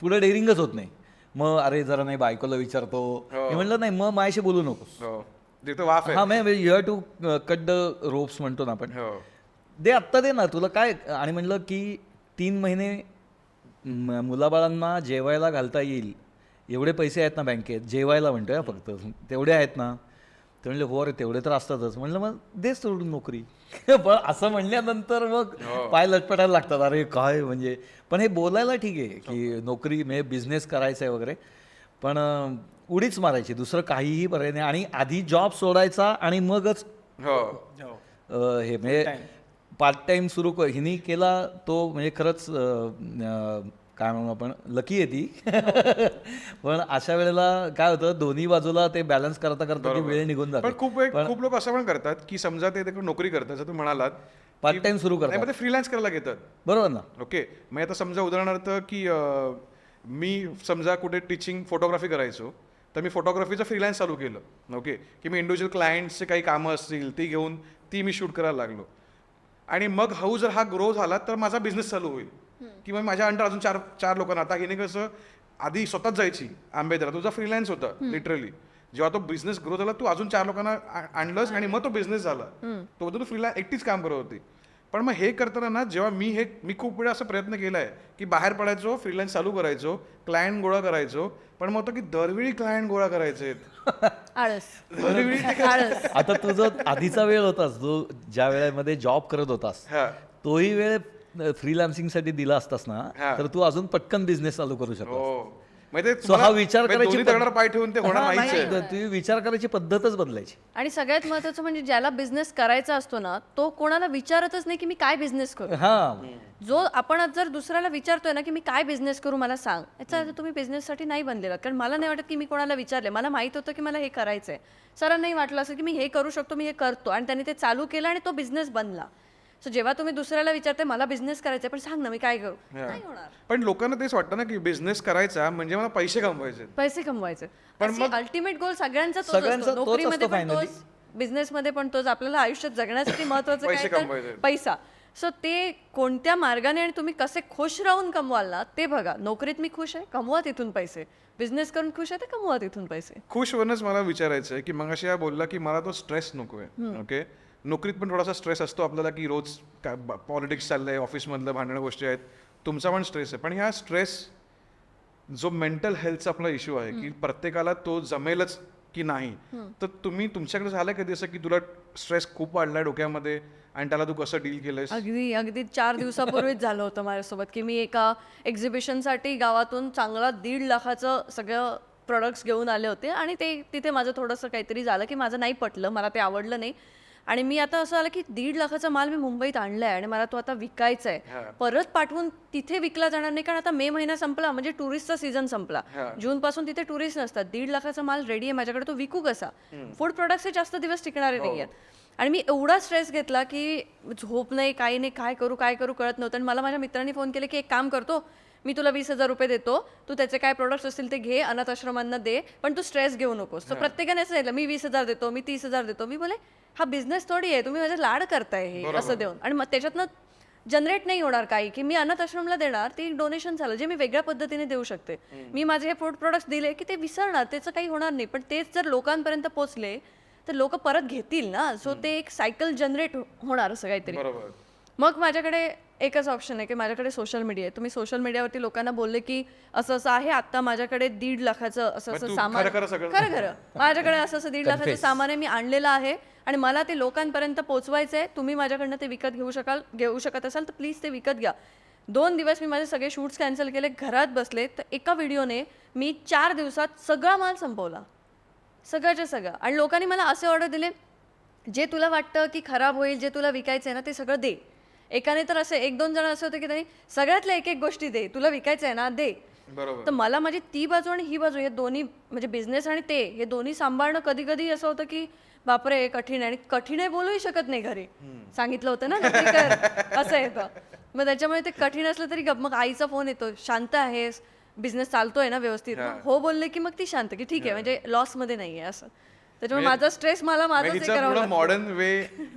पुढे डेअरिंगच होत नाही. मग अरे जरा नाही बायकोला विचारतो. मी म्हणलं नाही, मग माझ्याशी बोलू नकोस. हो. तिथं वाफ आहे. हा, मग you have to cut the ropes म्हणतो ना आपण. हो. दे आत्ता दे ना, तुला काय. आणि म्हणलं की 3 महिने मुलाबाळांना जेवायला घालता येईल एवढे पैसे आहेत ना बँकेत, जेवायला म्हणतोय फक्त, तेवढे आहेत ना. ते म्हणले हो रे तेवढे तर असतातच. म्हणलं मग देच सोडून नोकरी. पण असं म्हणल्यानंतर मग पाय लटपटायला लागतात. अरे काय म्हणजे. पण हे बोलायला ठीक आहे की नोकरी म्हणजे बिझनेस करायचा आहे वगैरे, पण उडीच मारायची, दुसरं काहीही पर्याय नाही. आणि आधी जॉब सोडायचा आणि मगच हो. हे म्हणजे पार्ट टाइम सुरू हिनी केला तो म्हणजे खरंच काय म्हणू आपण लकी आहे ती. पण अशा वेळेला काय होतं दोन्ही बाजूला ते बॅलन्स करता करता ती वेळ निघून जाते. पण खूप लोक असं पण करतात की समजा ते तिकडे नोकरी करतात, जर तुम्ही म्हणालात पार्ट टाइम सुरू करतात. नाही, ते फ्रीलान्स करायला घेतात. बरोबर ना. ओके, मग आता समजा उदाहरणार्थ की मी समजा कुठे टीचिंग फोटोग्राफी करायचो, तर मी फोटोग्राफीचं फ्रीलान्स चालू केलं. ओके, की मी इंडिव्हिज्युअल क्लायंट्सचे काही कामं असतील ती घेऊन ती मी शूट करायला लागलो. आणि मग हळू जर हा ग्रो झाला तर माझा बिझनेस चालू होईल, किंवा माझ्या अंडर अजून चार लोकांना. आता हिने कसं आधी स्वतःच जायची आंबेदरा, तुझा फ्रीलान्स होता लिटरली. जेव्हा तो बिझनेस ग्रो झाला तू अजून 4 लोकांना आणलंस आणि मग तो बिझनेस झाला. तो फ्रीलान्स एकटीच काम करत होती. पण मग हे करताना ना, जेव्हा मी खूप वेळा असा प्रयत्न केला आहे की बाहेर पडायचो, फ्रीलान्स चालू करायचो, क्लायंट गोळा करायचो, पण मग होतं की दरवेळी क्लायंट गोळा करायचे. आळस. आता तुझा आधीचा वेळ होतास जो ज्या वेळेमध्ये जॉब करत होतास, तोही वेळ फ्रीलान्सिंगसाठी दिला असतास ना, तर तू अजून पटकन बिझनेस चालू करू शकतो. हा विचार करायची पाय ठेवून ते होणार नाही. ती विचार करायची पद्धतच बदलायची. आणि सगळ्यात महत्वाचं म्हणजे ज्याला बिझनेस करायचा असतो ना, तो कोणाला विचारतच नाही की मी काय बिझनेस करू. जो आपण जर दुसऱ्याला विचारतोय ना की मी काय बिझनेस करू मला सांग, याचा अर्थ तुम्ही बिझनेससाठी नाही बनलेला. कारण मला नाही वाटत की मी कोणाला विचारले, मला माहित होतं की मला हे करायचंय. सरांनाही वाटलं असं की मी हे करू शकतो, मी हे करतो, आणि त्यांनी ते चालू केलं आणि तो बिझनेस बनला. सो जेव्हा तुम्ही दुसऱ्याला विचारते मला बिझनेस करायचा पण सांग ना मी काय करू, नाही होणार. पण लोकांना तेच वाटतं ना की बिझनेस करायचा म्हणजे मला पैसे कमवायचे. पण मग अल्टिमेट गोल सगळ्यांचा तोच असतो. नोकरीमध्ये पण तोच, बिझनेसमध्ये पण तोच. आपल्याला आयुष्यात जगण्यासाठी महत्वाचं काय तर पैसा. सो ते कोणत्या मार्गाने आणि तुम्ही कसे खुश राहून कमवाल ना ते बघा. नोकरीत मी खुश आहे, कमवा तिथून पैसे. बिझनेस करून खुश आहे तर कमवा तिथून पैसे. खुश होणंच मला विचारायचं आहे की मग अशी बोलला की मला तो स्ट्रेस नको आहे. ओके, नोकरीत पण थोडासा स्ट्रेस असतो आपल्याला की रोज काय पॉलिटिक्स चाललंय, ऑफिसमधलं भांडणं गोष्टी आहेत, तुमचा पण स्ट्रेस आहे. पण ह्या स्ट्रेस जो मेंटल हेल्थचा आपला इश्यू आहे की प्रत्येकाला तो जमेलच की नाही, तर तुम्ही तुमच्याकडे झालं कधी असं की तुला स्ट्रेस खूप वाढलाय डोक्यामध्ये आणि त्याला तू कसं डील केलंयस? अगदी 4 दिवसापूर्वीच झालं होतं माझ्यासोबत की मी एका एक्झिबिशनसाठी गावातून चांगला 1.5 लाखाचं सगळं प्रोडक्ट्स घेऊन आले होते, आणि ते तिथे माझं थोडंसं काहीतरी झालं की माझं नाही पटलं, मला ते आवडलं नाही. आणि मी आता असं आलं की 1.5 लाखाचा माल मी मुंबईत आणलाय आणि मला तो आता विकायचा आहे. परत पाठवून तिथे विकला जाणार नाही, कारण आता मे महिना संपला म्हणजे टुरिस्टचा सीझन संपला. जून पासून तिथे टुरिस्ट नसतात. 1.5 लाखाचा माल रेडी आहे माझ्याकडे, तो विकू कसा? फूड प्रोडक्ट्स हे जास्त दिवस टिकणारे नाही आहेत. आणि मी एवढा स्ट्रेस घेतला की झोप नाही, काही नाही, काय करू कळत नव्हतं. आणि मला माझ्या मित्रांनी फोन केले की एक काम करतो, मी तुला 20,000 रुपये देतो, तू त्याचे काय प्रोडक्ट्स असतील ते घे, अनाथ आश्रमांना दे, पण तू स्ट्रेस घेऊ नकोस. तर प्रत्येकाने असं सांगितलं मी 20,000 देतो, मी 30,000 देतो. मी बोले हा बिझनेस थोडी आहे, तुम्ही माझे लाड करताय हे असं देऊन. आणि मग त्याच्यातनं जनरेट नाही होणार काही की मी अनाथ आश्रमला देणार, ते डोनेशन झालं जे मी वेगळ्या पद्धतीने देऊ शकते. मी माझे हे फूड प्रोडक्ट्स दिले की ते विसरणार, त्याचं काही होणार नाही. पण तेच जर लोकांपर्यंत पोहोचले तर लोक परत घेतील ना. सो ते एक सायकल जनरेट होणार असं काहीतरी. मग माझ्याकडे एकच ऑप्शन आहे की माझ्याकडे सोशल मीडिया आहे. तुम्ही सोशल मीडियावरती लोकांना बोलले की असं असं आहे, आता माझ्याकडे 1.5 लाखाचं असं सामान, खरं माझ्याकडे असं 1.5 लाखाचं सामान आहे, मी आणलेलं आहे आणि मला ते लोकांपर्यंत पोहोचवायचं आहे. तुम्ही माझ्याकडनं ते विकत घेऊ शकत असाल तर प्लीज ते विकत घ्या. 2 दिवस मी माझे सगळे शूट्स कॅन्सल केले, घरात बसले. तर एका व्हिडिओने मी 4 दिवसात सगळा माल संपवला, सगळ्याच्या सगळं. आणि लोकांनी मला असे ऑर्डर दिले, जे तुला वाटतं की खराब होईल, जे तुला विकायचं आहे ना ते सगळं दे. एकाने तर असे 1-2 जण असे होते की त्यांनी सगळ्यातल्या एक गोष्टी दे, तुला विकायचं आहे ना दे. तर मला माझी ती बाजू आणि ही बाजू, हे दोन्ही म्हणजे बिझनेस आणि ते हे दोन्ही सांभाळणं कधी कधी असं होतं की बापरे कठीण आहे. आणि कठीण आहे बोलूही शकत नाही घरी, सांगितलं होतं ना नोकरी कर असं येतं. मग त्याच्यामुळे ते कठीण असलं तरी मग आईचा फोन येतो, शांत आहेस, बिझनेस चालतोय ना व्यवस्थित? हो बोलले की मग ती शांत की ठीक आहे, म्हणजे लॉस मध्ये नाहीये असं. त्याच्यामुळे माझा स्ट्रेस मला माझं मॉडर्न वे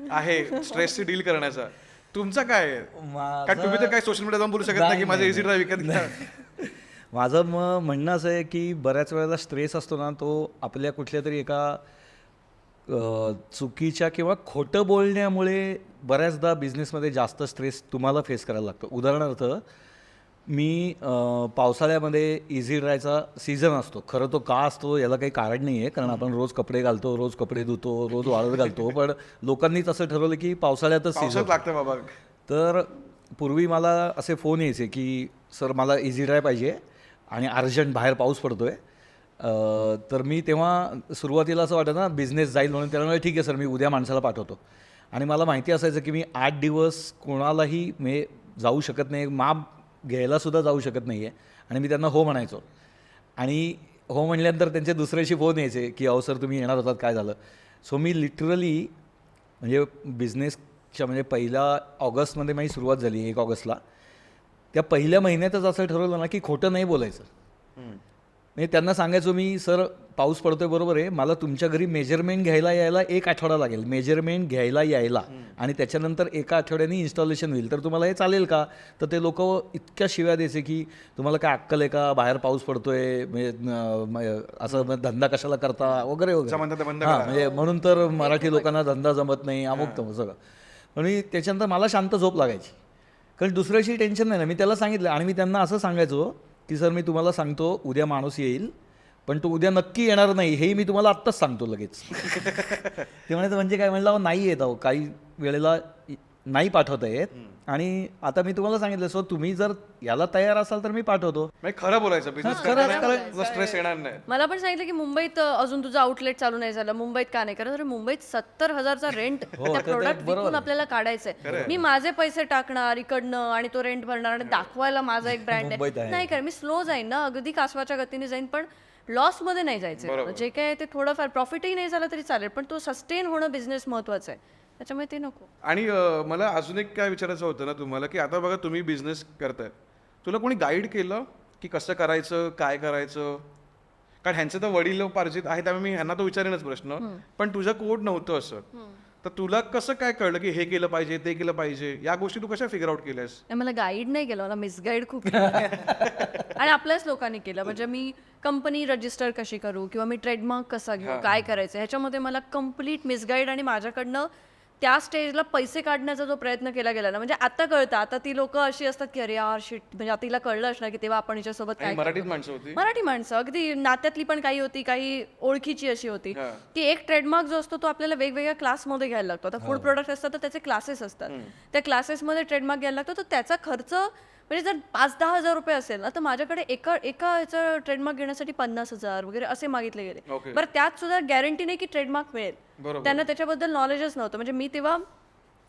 आहे स्ट्रेसची डील करण्याचा. तुमचा काय आहे? तुम्ही तर काय सोशल मीडिया जाऊन बोलू शकत नाही की माझं इझी ड्राईव्ह विकत घ्या. माझं म्हणणं असं आहे की बऱ्याच वेळेला स्ट्रेस असतो ना, तो आपल्या कुठल्या तरी एका चुकीच्या किंवा खोटं बोलण्यामुळे बऱ्याचदा बिझनेसमध्ये जास्त स्ट्रेस तुम्हाला फेस करायला लागतो. उदाहरणार्थ मी पावसाळ्यामध्ये इझी ड्रायचा सीझन असतो. खरं तो का असतो याला काही कारण नाही आहे, कारण आपण रोज कपडे घालतो, रोज कपडे धुतो, रोज वाळत घालतो. पण लोकांनीच असं ठरवलं की पावसाळ्यातच सीझन लागतं बाबा. तर पूर्वी मला असे फोन यायचे की सर मला इझी ड्राय पाहिजे आणि अर्जंट बाहेर पाऊस पडतो आहे. तर मी तेव्हा सुरुवातीला असं वाटतं ना बिझनेस जाईल म्हणून, त्यामुळे ठीक आहे सर मी उद्या माणसाला पाठवतो. आणि मला माहिती असायचं की मी 8 दिवस कोणालाही मी जाऊ शकत नाही, माप घ्यायलासुद्धा जाऊ शकत नाही आहे, आणि मी त्यांना हो म्हणायचो. आणि हो म्हणल्यानंतर त्यांचे दुसऱ्याशी फोन यायचे की अहो सर तुम्ही येणार होतात, काय झालं. सो मी लिटरली म्हणजे बिझनेसच्या म्हणजे 1 ऑगस्टमध्ये माझी सुरुवात झाली, 1 ऑगस्टला. त्या पहिल्या महिन्यातच असं ठरवलं ना की खोटं नाही बोलायचं. म्हणजे त्यांना सांगायचो मी, सर पाऊस पडतोय बरोबर आहे, मला तुमच्या घरी मेजरमेंट घ्यायला यायला 1 आठवडा लागेल, मेजरमेंट घ्यायला यायला, आणि त्याच्यानंतर 1 आठवड्याने इन्स्टॉलेशन होईल, तर तुम्हाला हे चालेल का. तर ते लोक इतक्या शिव्या द्यायचे की तुम्हाला काय अक्कल आहे का, बाहेर पाऊस पडतोय असं धंदा कशाला करता वगैरे वगैरे. हां, म्हणजे म्हणून तर मराठी लोकांना धंदा जमत नाही, अमुक तमुक सगळं. आणि त्याच्यानंतर मला शांत झोप लागायची, कारण दुसऱ्याशी टेन्शन नाही ना. मी त्याला सांगितलं, आणि मी त्यांना असं सांगायचो की सर मी तुम्हाला सांगतो उद्या माणूस येईल, पण तो उद्या नक्की येणार नाही, हेही मी तुम्हाला आत्ताच सांगतो लगेच. ते म्हणायचं म्हणजे काय. म्हणलं अहो नाही येत, अहो काही वेळेला नाही पाठवता येत, आणि आता मी तुम्हाला सांगितलं, सो तुम्ही जर याला तयार असाल तर मी पाठवतो. खरं बोलायचं, बिझनेस स्ट्रेस येणार नाही. मला पण सांगितलं की मुंबईत अजून तुझं आउटलेट चालू नाही झालं, मुंबईत का नाही करत. अरे मुंबईत 70,000चा रेंट त्या प्रोडक्ट विकून आपल्याला काढायचंय. मी माझे पैसे टाकणार इकडनं आणि तो रेंट भरणार आणि दाखवायला माझा एक ब्रँड आहे, नाही कर. मी स्लो जाईन ना, अगदी कासवाच्या गतीने जाईन, पण लॉस मध्ये नाही जायचं. जे काय ते थोडंफार प्रॉफिटही नाही झालं तरी चालेल, पण तो सस्टेन होणं बिझनेस महत्वाचं आहे, त्याच्यामुळे ते नको. आणि मला अजून एक काय विचारायचं होतं ना तुम्हाला, की आता बघा तुम्ही बिझनेस करताय, तुला कोणी गाईड केलं की कसं करायचं, काय करायचं. कारण ह्यांचे तर वडील पार्जित आहे, त्यामुळे मी ह्यांना तो विचारेनच प्रश्न, पण तुझं कोड नव्हतं असं, तर तुला कसं काय कळलं की हे केलं पाहिजे, ते केलं पाहिजे, या गोष्टी तू कशा फिगर आउट केल्यास. मला गाईड नाही केलं, मला मिसगाईड खूप केलं. आणि आपल्याच लोकांनी केलं. म्हणजे मी कंपनी रजिस्टर कशी करू किंवा मी ट्रेडमार्क कसा घेऊ, काय करायचं, ह्याच्यामध्ये मला कम्प्लीट मिसगाईड, आणि माझ्याकडनं त्या स्टेजला पैसे काढण्याचा जो प्रयत्न केला गेला ना, म्हणजे आता कळतं. आता ती लोक अशी असतात की अरे यार शिट, म्हणजे आता तिला कळलं असणार की तेव्हा आपण हिच्यासोबत काय. मराठीत माणसं होती, मराठी माणसं अगदी नात्यातली पण काही होती, काही ओळखीची अशी होती की एक ट्रेडमार्क जो असतो तो आपल्याला वेगवेगळ्या क्लासमध्ये घ्यायला लागतो. आता फूड प्रोडक्ट असतात तर त्याचे क्लासेस असतात, त्या क्लासेसमध्ये ट्रेडमार्क घ्यायला लागतो. तर त्याचा खर्च म्हणजे जर 5-10 हजार रुपये असेल ना, तर माझ्याकडे एका ह्याचा ट्रेडमार्क घेण्यासाठी 50,000 वगैरे असे मागितले गेले. बरं त्यात सुद्धा गॅरंटी नाही की ट्रेडमार्क मिळेल, त्यांना त्याच्याबद्दल नॉलेजच नव्हतं. म्हणजे मी तेव्हा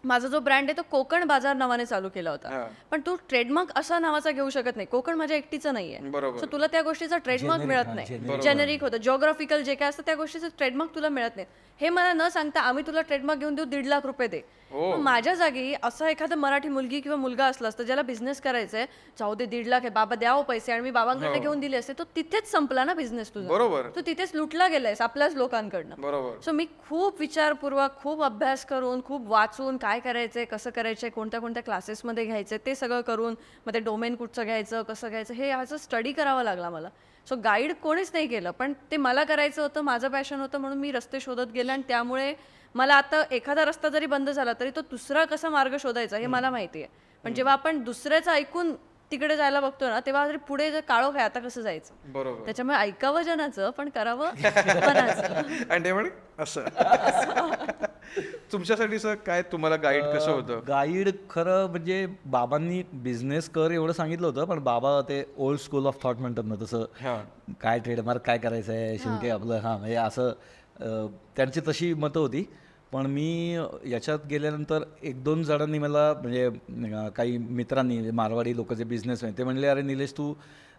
माझा जो ब्रँड आहे तो कोकण बाजार नावाने चालू केला होता, पण तू ट्रेडमार्क असा नावाचा घेऊ शकत नाही, कोकण माझ्या एकटीचं नाहीये. सो तुला त्या गोष्टीचा ट्रेडमार्क मिळत नाही, जेनेरिक होतं. जिओग्राफिकल जे काय असतं त्या गोष्टीचं ट्रेडमार्क तुला मिळत नाही. हे मला न सांगता आम्ही तुला ट्रेडमार्क घेऊन देऊ, 1.5 लाख रुपये दे. माझ्या जागी असं एखादं मराठी मुलगी किंवा मुलगा असला असतं ज्याला बिझनेस करायचंय, जाऊ दे 1.5 लाख आहे बाबा द्यावं पैसे, आणि मी बाबांकडे घेऊन दिले असते, तो तिथेच संपला ना बिझनेस तुझा. तो तिथेच लुटला गेलायस आपल्याच लोकांकडनं. सो मी खूप विचारपूर्वक, खूप अभ्यास करून, खूप वाचून, काय करायचंय, कसं करायचंय, कोणत्या कोणत्या क्लासेसमध्ये घ्यायचंय ते सगळं करून, मग ते डोमेन कुठचं घ्यायचं, कसं घ्यायचं, हे ह्याचं स्टडी करावा लागला मला. सो गाईड कोणीच नाही केलं, पण ते मला करायचं होतं, माझं पॅशन होतं, म्हणून मी रस्ते शोधत गेले. आणि त्यामुळे मला आता एखादा रस्ता जरी बंद झाला तरी तो दुसरा कसा मार्ग शोधायचा हे मला माहिती आहे. पण जेव्हा आपण दुसऱ्याचं ऐकून तिकडे जायला बघतो ना, तेव्हा पुढे जर काळोख आहे, आता कसं जायचं. बरोबर. त्याच्यामुळे ऐकावं जनाचं, पण करावं मनाचं. आणि ते म्हणे असं. तुमच्यासाठी सर काय तुम्हाला गाईड कसं होतं. गाईड खरं म्हणजे बाबांनी बिझनेस कर एवढं सांगितलं होतं, पण बाबा ते ओल्ड स्कूल ऑफ थॉट म्हणतात ना तसं, काय ट्रेडमार्क काय करायचं आहे शेवटी आपलं, हां म्हणजे असं त्यांची तशी मतं होती. पण मी याच्यात गेल्यानंतर 1-2 जणांनी मला, म्हणजे काही मित्रांनी, मारवाडी लोक जे बिझनेस आहे, ते म्हणले अरे निलेश तू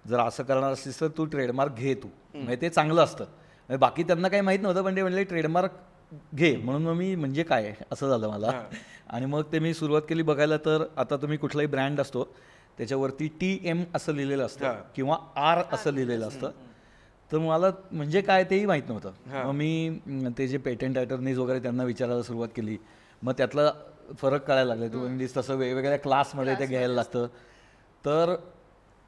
जर असं करणार असलीस तर तू ट्रेडमार्क घे, तू म्हणजे ते चांगलं असतं. म्हणजे बाकी त्यांना काही माहीत नव्हतं, पण ते म्हणले ट्रेडमार्क घे. म्हणून मग मी म्हणजे काय असं झालं मला. आणि मग ते मी सुरुवात केली बघायला. तर आता तुम्ही कुठलाही ब्रँड असतो त्याच्यावरती TM असं लिहिलेलं असतं किंवा R असं लिहिलेलं असतं, तर मला म्हणजे काय तेही माहीत नव्हतं. मग मी ते जे पेटंट अटर्नीज वगैरे त्यांना विचारायला सुरुवात केली, मग त्यातला फरक कळायला लागला. तू म्हणजे तसं वेगवेगळ्या क्लासमध्ये ते घ्यायला लागतं. तर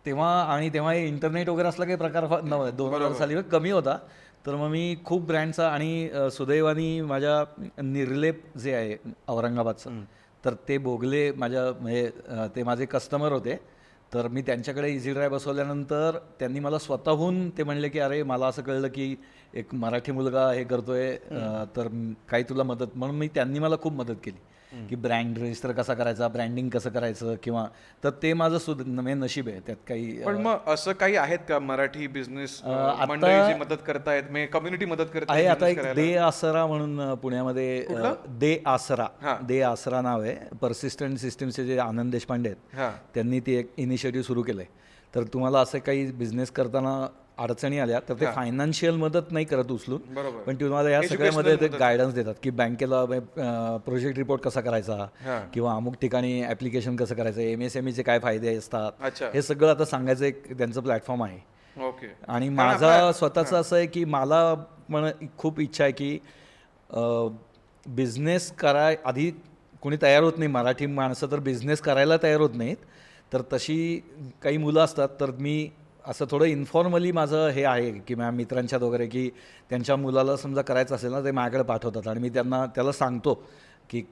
तेव्हा हे इंटरनेट वगैरे असला काही प्रकार नव्हता, 2000 साली कमी होता. तर मग मी खूप ब्रँडचा, आणि सुदैवानी माझ्या निर्लेप जे आहे औरंगाबादचं, तर ते बोगले माझ्या म्हणजे ते माझे कस्टमर होते. तर मी त्यांच्याकडे इझी ड्राय बसवल्यानंतर त्यांनी मला स्वतःहून ते म्हणले की अरे मला असं कळलं की एक मराठी मुलगा हे करतोय, तर काही तुला मदत, म्हणून त्यांनी मला खूप मदत केली. की ब्रँड रजिस्टर कसा करायचा, ब्रँडिंग कसं करायचं, किंवा तर ते माझं नशीब आहे. त्यात काही पण मग असं काही आहेत का मराठी बिझनेस मंडळी जी मदत करतायत, म्हणजे कम्युनिटी मदत करते आहे. आता एक दे आसरा म्हणून पुण्यामध्ये दे आसरा नाव आहे. पर्सिस्टंट सिस्टीमचे जे आनंद देशपांडे आहेत त्यांनी ती एक इनिशिएटिव्ह सुरू केलंय. तर तुम्हाला असे काही बिझनेस करताना अडचणी आल्या तर ते फायनान्शियल मदत नाही करत उचलून, पण तुम्हाला या सगळ्यामध्ये ते गायडन्स देतात की बँकेला प्रोजेक्ट रिपोर्ट कसा करायचा, किंवा अमुक ठिकाणी ऍप्लिकेशन कसं करायचं, MSME काय फायदे असतात, हे सगळं आता सांगायचं एक त्यांचं प्लॅटफॉर्म आहे. ओके. आणि माझा स्वतःचं असं आहे की मला पण खूप इच्छा आहे की बिझनेस आधी कोणी तयार होत नाही. मराठी माणसं तर बिझनेस करायला तयार होत नाहीत. तर तशी काही मुलं असतात. तर मी असं थोडं इन्फॉर्मली माझं हे आहे की माझ्या मित्रांच्यात वगैरे की त्यांच्या मुलाला समजा करायचं असेल ना, ते माझ्याकडे पाठवतात आणि मी त्याला सांगतो की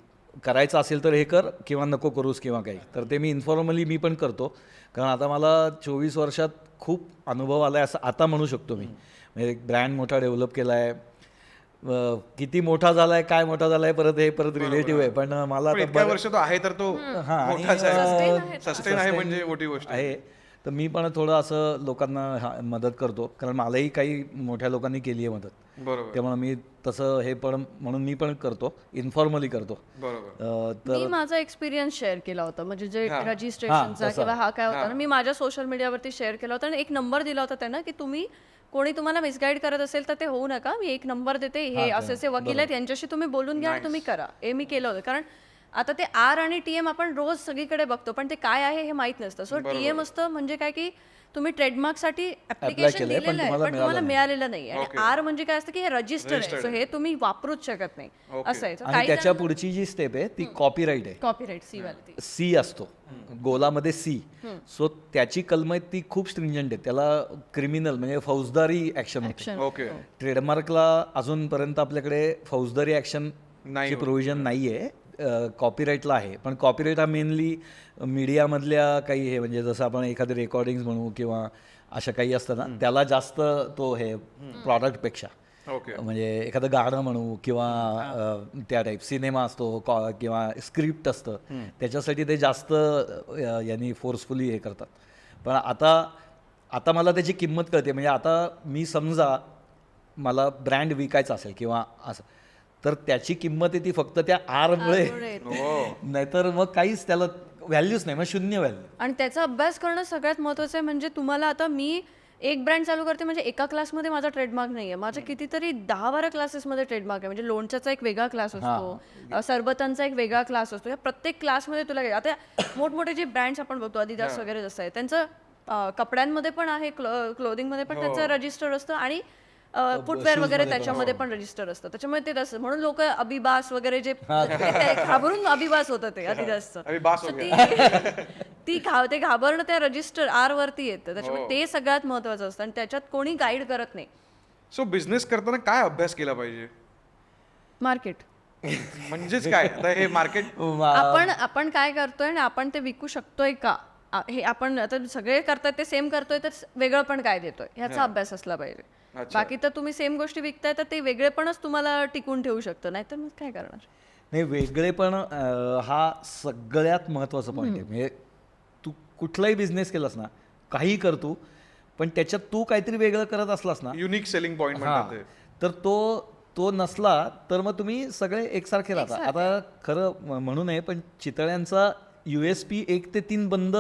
करायचं असेल तर हे कर किंवा नको करूस किंवा काही. तर ते मी इन्फॉर्मली मी पण करतो, कारण आता मला 24 वर्षात खूप अनुभव आला आहे असं आता म्हणू शकतो मी. म्हणजे एक ब्रँड मोठा डेव्हलप केला आहे. किती मोठा झालाय, काय मोठा झालाय, परत रिलेटिव्ह आहे. पण मला इतक्या वर्ष तो आहे तर तो मोठाच आहे, सस्टेन आहे, म्हणजे मोठी गोष्ट आहे. तर मी पण थोडं असं लोकांना मदत करतो, कारण मलाही काही मोठ्या लोकांनी केली आहे मदत. बरोबर. त्यामुळे मी तसं हे पण म्हणून मी पण करतो, इन्फॉर्मली करतो. बरोबर. मी माझा एक्सपिरियन्स शेअर केला होता, म्हणजे जे रजिस्ट्रेशनचा किंवा हा काय होता ना, मी माझ्या सोशल मीडियावरती शेअर केला होता आणि एक नंबर दिला होता त्यांना की कोणी तुम्हाला मिसगाईड करत असेल तर ते होऊ नका, मी एक नंबर देते, हे असे वकील आहेत, यांच्याशी तुम्ही बोलून घ्या आणि तुम्ही करा. हे मी केलं होतं. कारण आता ते आर आणि TM आपण रोज सगळीकडे बघतो, पण ते काय आहे हे माहित नसतं. सो TM असतं म्हणजे काय की तुम्ही ट्रेडमार्कसाठी ऍप्लिकेशन दिलेलं आहे पण तुम्हाला मिळालेलं नाही. आणि आर म्हणजे काय असतं की हे रजिस्टर आहे, सो हे तुम्ही वापरूच शकत नाही असं आहे. आणि त्याच्या पुढची जी स्टेप आहे ती कॉपीराईट आहे. कॉपीराईट सी असतो गोलामध्ये सी. सो त्याची कलम आहेत ती खूप स्ट्रिंजंट आहे. त्याला क्रिमिनल म्हणजे फौजदारी ऍक्शन होते. ओके. ट्रेडमार्कला अजूनपर्यंत आपल्याकडे फौजदारी ऍक्शन ची प्रोव्हिजन नाहीये, कॉपीराईटला आहे. पण कॉपीराईट हा मेनली मीडियामधल्या काही हे म्हणजे जसं आपण एखादे रेकॉर्डिंग म्हणू किंवा अशा काही असतं ना, त्याला जास्त तो हे प्रॉडक्टपेक्षा. म्हणजे एखादं गाणं म्हणू किंवा त्या टाईप सिनेमा असतो किंवा स्क्रिप्ट असतं, त्याच्यासाठी ते जास्त यांनी फोर्सफुली हे करतात. पण आता मला त्याची किंमत कळते. म्हणजे आता मी समजा मला ब्रँड विकायचा असेल किंवा असं, तर त्याची किंमत आहे ती फक्त त्या आरमुळे, नाहीतर मग काहीच त्याला व्हॅल्यूच नाही, मग शून्य व्हॅल्यू. आणि त्याचा अभ्यास करणं सगळ्यात महत्त्वाचं आहे. म्हणजे तुम्हाला आता मी एक ब्रँड चालू करते म्हणजे एका क्लासमध्ये माझा ट्रेडमार्क नाही आहे, माझ्या कितीतरी 10-12 क्लासेसमध्ये ट्रेडमार्क आहे. म्हणजे लोणच्याचा एक वेगळा क्लास असतो, सरबतांचा एक वेगळा क्लास असतो. या प्रत्येक क्लासमध्ये तुला आता मोठमोठे जे ब्रँड्स आपण बघतो, adidas वगैरे जसं आहे, त्यांचं कपड्यांमध्ये पण आहे, क्लोदिंगमध्ये पण त्यांचं रजिस्टर असतं आणि फुटवेअर वगैरे त्याच्यामध्ये पण रजिस्टर असतं. त्याच्यामुळे ते तसं म्हणून लोक अबिबास वगैरे जे घाबरून अबिबास होतं ते adidas ते घाबरणं त्या रजिस्टर आर वरती येतं. त्याच्यामुळे ते सगळ्यात महत्वाचं असतं आणि त्याच्यात कोणी गाईड करत नाही. सो बिझनेस करताना काय अभ्यास केला पाहिजे? मार्केट म्हणजेच काय आता हे मार्केट आपण काय करतोय आणि आपण ते विकू शकतोय का, हे आपण आता सगळे करतायत ते सेम करतोय तर वेगळं पण काय देतोय ह्याचा अभ्यास असला पाहिजे. बाकी तर तुम्ही सेम गोष्टी विकताय तर ते वेगळेपणच तुम्हाला टिकून ठेवू शकतं, नाहीतर मग काय करणार. नाही, वेगळेपण हा सगळ्यात महत्त्वाचा पॉईंट आहे. म्हणजे तू कुठलाही बिझनेस केलास ना, काही कर तू, पण त्याच्यात तू काहीतरी वेगळं करत असलास ना, युनिक सेलिंग पॉईंट म्हणतात ते, तर तो नसला तर मग तुम्ही सगळे एकसारखे राहता. आता खरं म्हणू नये पण चितळ्यांचा USP 1 ते 3 बंद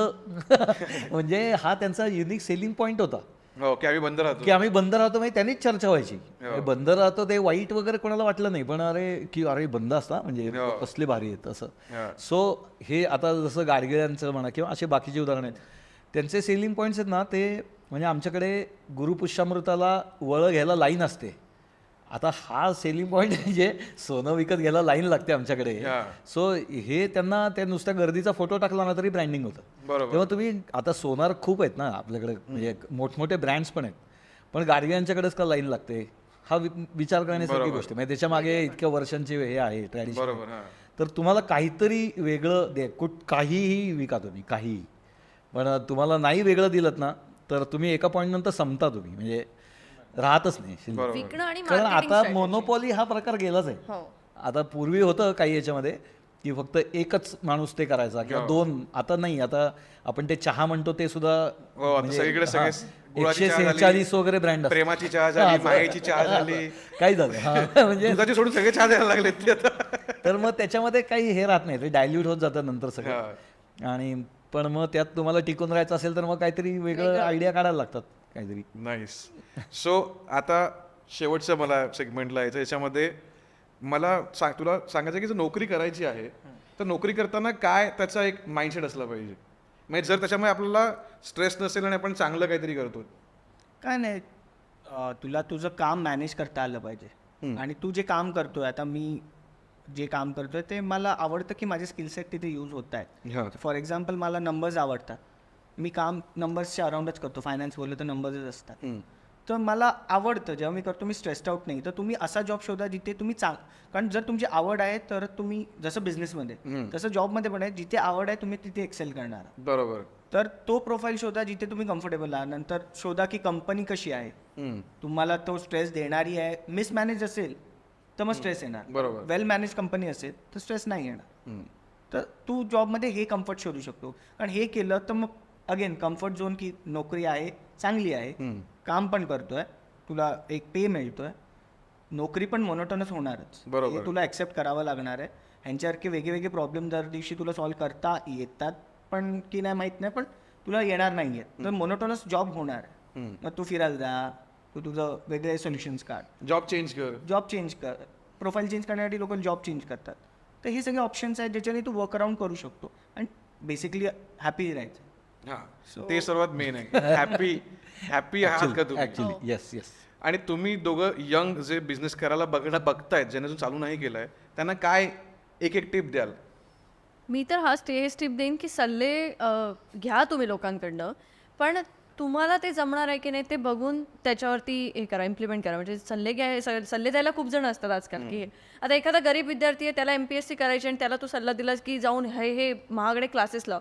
म्हणजे हा त्यांचा युनिक सेलिंग पॉईंट होता. की आम्ही बंद राहतो म्हणजे त्यांनीच चर्चा व्हायची. बंद राहतो ते वाईट वगैरे कोणाला वाटलं नाही, पण अरे बंद असता म्हणजे कसले भारी आहेत असं. सो हे आता जसं गाडगिळ्यांचं म्हणा किंवा असे बाकीचे उदाहरण आहेत, त्यांचे सेलिंग पॉईंट्स आहेत ना, ते म्हणजे आमच्याकडे गुरुपुष्यामृताला वळं घ्यायला लाईन असते. आता हा सेलिंग पॉईंट म्हणजे सोनं विकत घ्यायला लाईन लागते आमच्याकडे. सो हे त्यांना त्या नुसत्या गर्दीचा फोटो टाकला ना तरी ब्रँडिंग होतं. तेव्हा तुम्ही आता सोनार खूप आहेत ना आपल्याकडे, म्हणजे मोठमोठे ब्रँड्स पण आहेत, पण गाडगिळ्यांच्याकडेच का लाईन लागते हा विचार करण्यासारखी गोष्ट. म्हणजे त्याच्या मागे इतक्या वर्षांची हे आहे ट्रॅडिशन. तर तुम्हाला काहीतरी वेगळं काहीही विका तुम्ही, काहीही, पण तुम्हाला नाही वेगळं दिलं ना तर तुम्ही एका पॉईंट नंतर संपता तुम्ही, म्हणजे राहतच नाही. विकणं आणि कारण आता मोनोपॉली हा प्रकार गेलाच आहे. आता पूर्वी होतं काही याच्यामध्ये, की फक्त एकच माणूस ते करायचा किंवा 2, आता नाही, आता आपण ते चहा म्हणतो ते सुद्धा हो, आता सगळीकडे सगळे गुळाची चहा झाली, 146 वगैरे ब्रँड प्रेमाची चहा झाली, मायेची चहा झाली, काय झालं म्हणजे दुधाची सोडून सगळे चहा द्यायला लागले ते आता. तर मग त्याच्यामध्ये काही हे राहत नाही, ते डायल्यूट होत जातं नंतर सगळं. आणि पण मग त्यात तुम्हाला टिकून राहायचं असेल तर मग काहीतरी वेगळं आयडिया काढायला लागतात काहीतरी. नाईस. सो आता शेवटचं मला सेगमेंटला यायचं, याच्यामध्ये मला तुला सांगायचं की जर नोकरी करायची आहे तर नोकरी करताना काय त्याचा एक माइंडसेट असला पाहिजे, म्हणजे जर त्याच्यामुळे आपल्याला स्ट्रेस नसेल आणि आपण चांगलं काहीतरी करतो. काय नाही, तुला तुझं काम मॅनेज करता आलं पाहिजे. आणि तू जे काम करतोय, आता मी जे काम करतोय ते मला आवडतं की माझे स्किलसेट तिथे यूज होत आहेत. फॉर एक्झाम्पल मला नंबर्स आवडतात, मी काम नंबर्सच्या अराउंडच करतो, फायनान्स बोललं तर नंबर्सच असतात. तर मला आवडतं जेव्हा मी करतो, मी स्ट्रेस्ड आउट नाही. तर तुम्ही असा जॉब शोधा जिथे तुम्ही कारण जर तुमची आवड आहे तर तुम्ही, जसं बिझनेसमध्ये तसं जॉबमध्ये पण आहे, जिथे आवड आहे तुम्ही तिथे एक्सेल करणार. बरोबर. तर तो प्रोफाईल शोधा जिथे तुम्ही कम्फर्टेबल आहात. नंतर शोधा की कंपनी कशी आहे, तुम्हाला तो स्ट्रेस देणारी आहे. मिसमॅनेज असेल तर मग स्ट्रेस येणार. बरोबर. वेल मॅनेज कंपनी असेल तर स्ट्रेस नाही येणार. तर तू जॉबमध्ये हे कम्फर्ट शोधू शकतो. कारण हे केलं तर मग अगेन कम्फर्ट झोन, की नोकरी आहे, चांगली आहे, काम पण करतोय, तुला एक पे मिळतोय, नोकरी पण मोनोटोनस होणारच. बरोबर. हे तुला ॲक्सेप्ट करावं लागणार आहे. ह्यांच्यासारखे वेगळे प्रॉब्लेम दर दिवशी तुला सॉल्व्ह करता येतात पण की नाही माहीत नाही, पण तुला येणार नाही आहेत. तर मोनोटोनस जॉब होणार आहे. मग तू फिरायला जा, तू तुझं वेगळे सोल्युशन्स काढ, जॉब चेंज कर, प्रोफाईल चेंज करण्यासाठी लोक जॉब चेंज करतात. तर हे सगळे ऑप्शन्स आहेत ज्याच्याने तू वर्क अराउंड करू शकतो आणि बेसिकली हॅपी राहायचं. हां, ते सर्वात मेन आहे. हॅपी आहात का तुम्ही? Actually yes. आणि तुम्ही दोघं यंग जे बिझनेस करायला बघतायत, ज्याने अजून चालू नाही केलाय, त्यांना काय एक टिप द्याल? मी तर हेच टिप देईन की सल्ले घ्या तुम्ही लोकांकडनं, पण तुम्हाला ते जमणार आहे की नाही ते बघून त्याच्यावरती हे करा, इम्प्लिमेंट करा. म्हणजे सल्ले द्यायला खूप जण असतात आजकाल, की आता एखादा गरीब विद्यार्थी आहे, त्याला MPSC करायची आणि त्याला तू सल्ला दिलास की जाऊन हे महागडे क्लासेस लाव,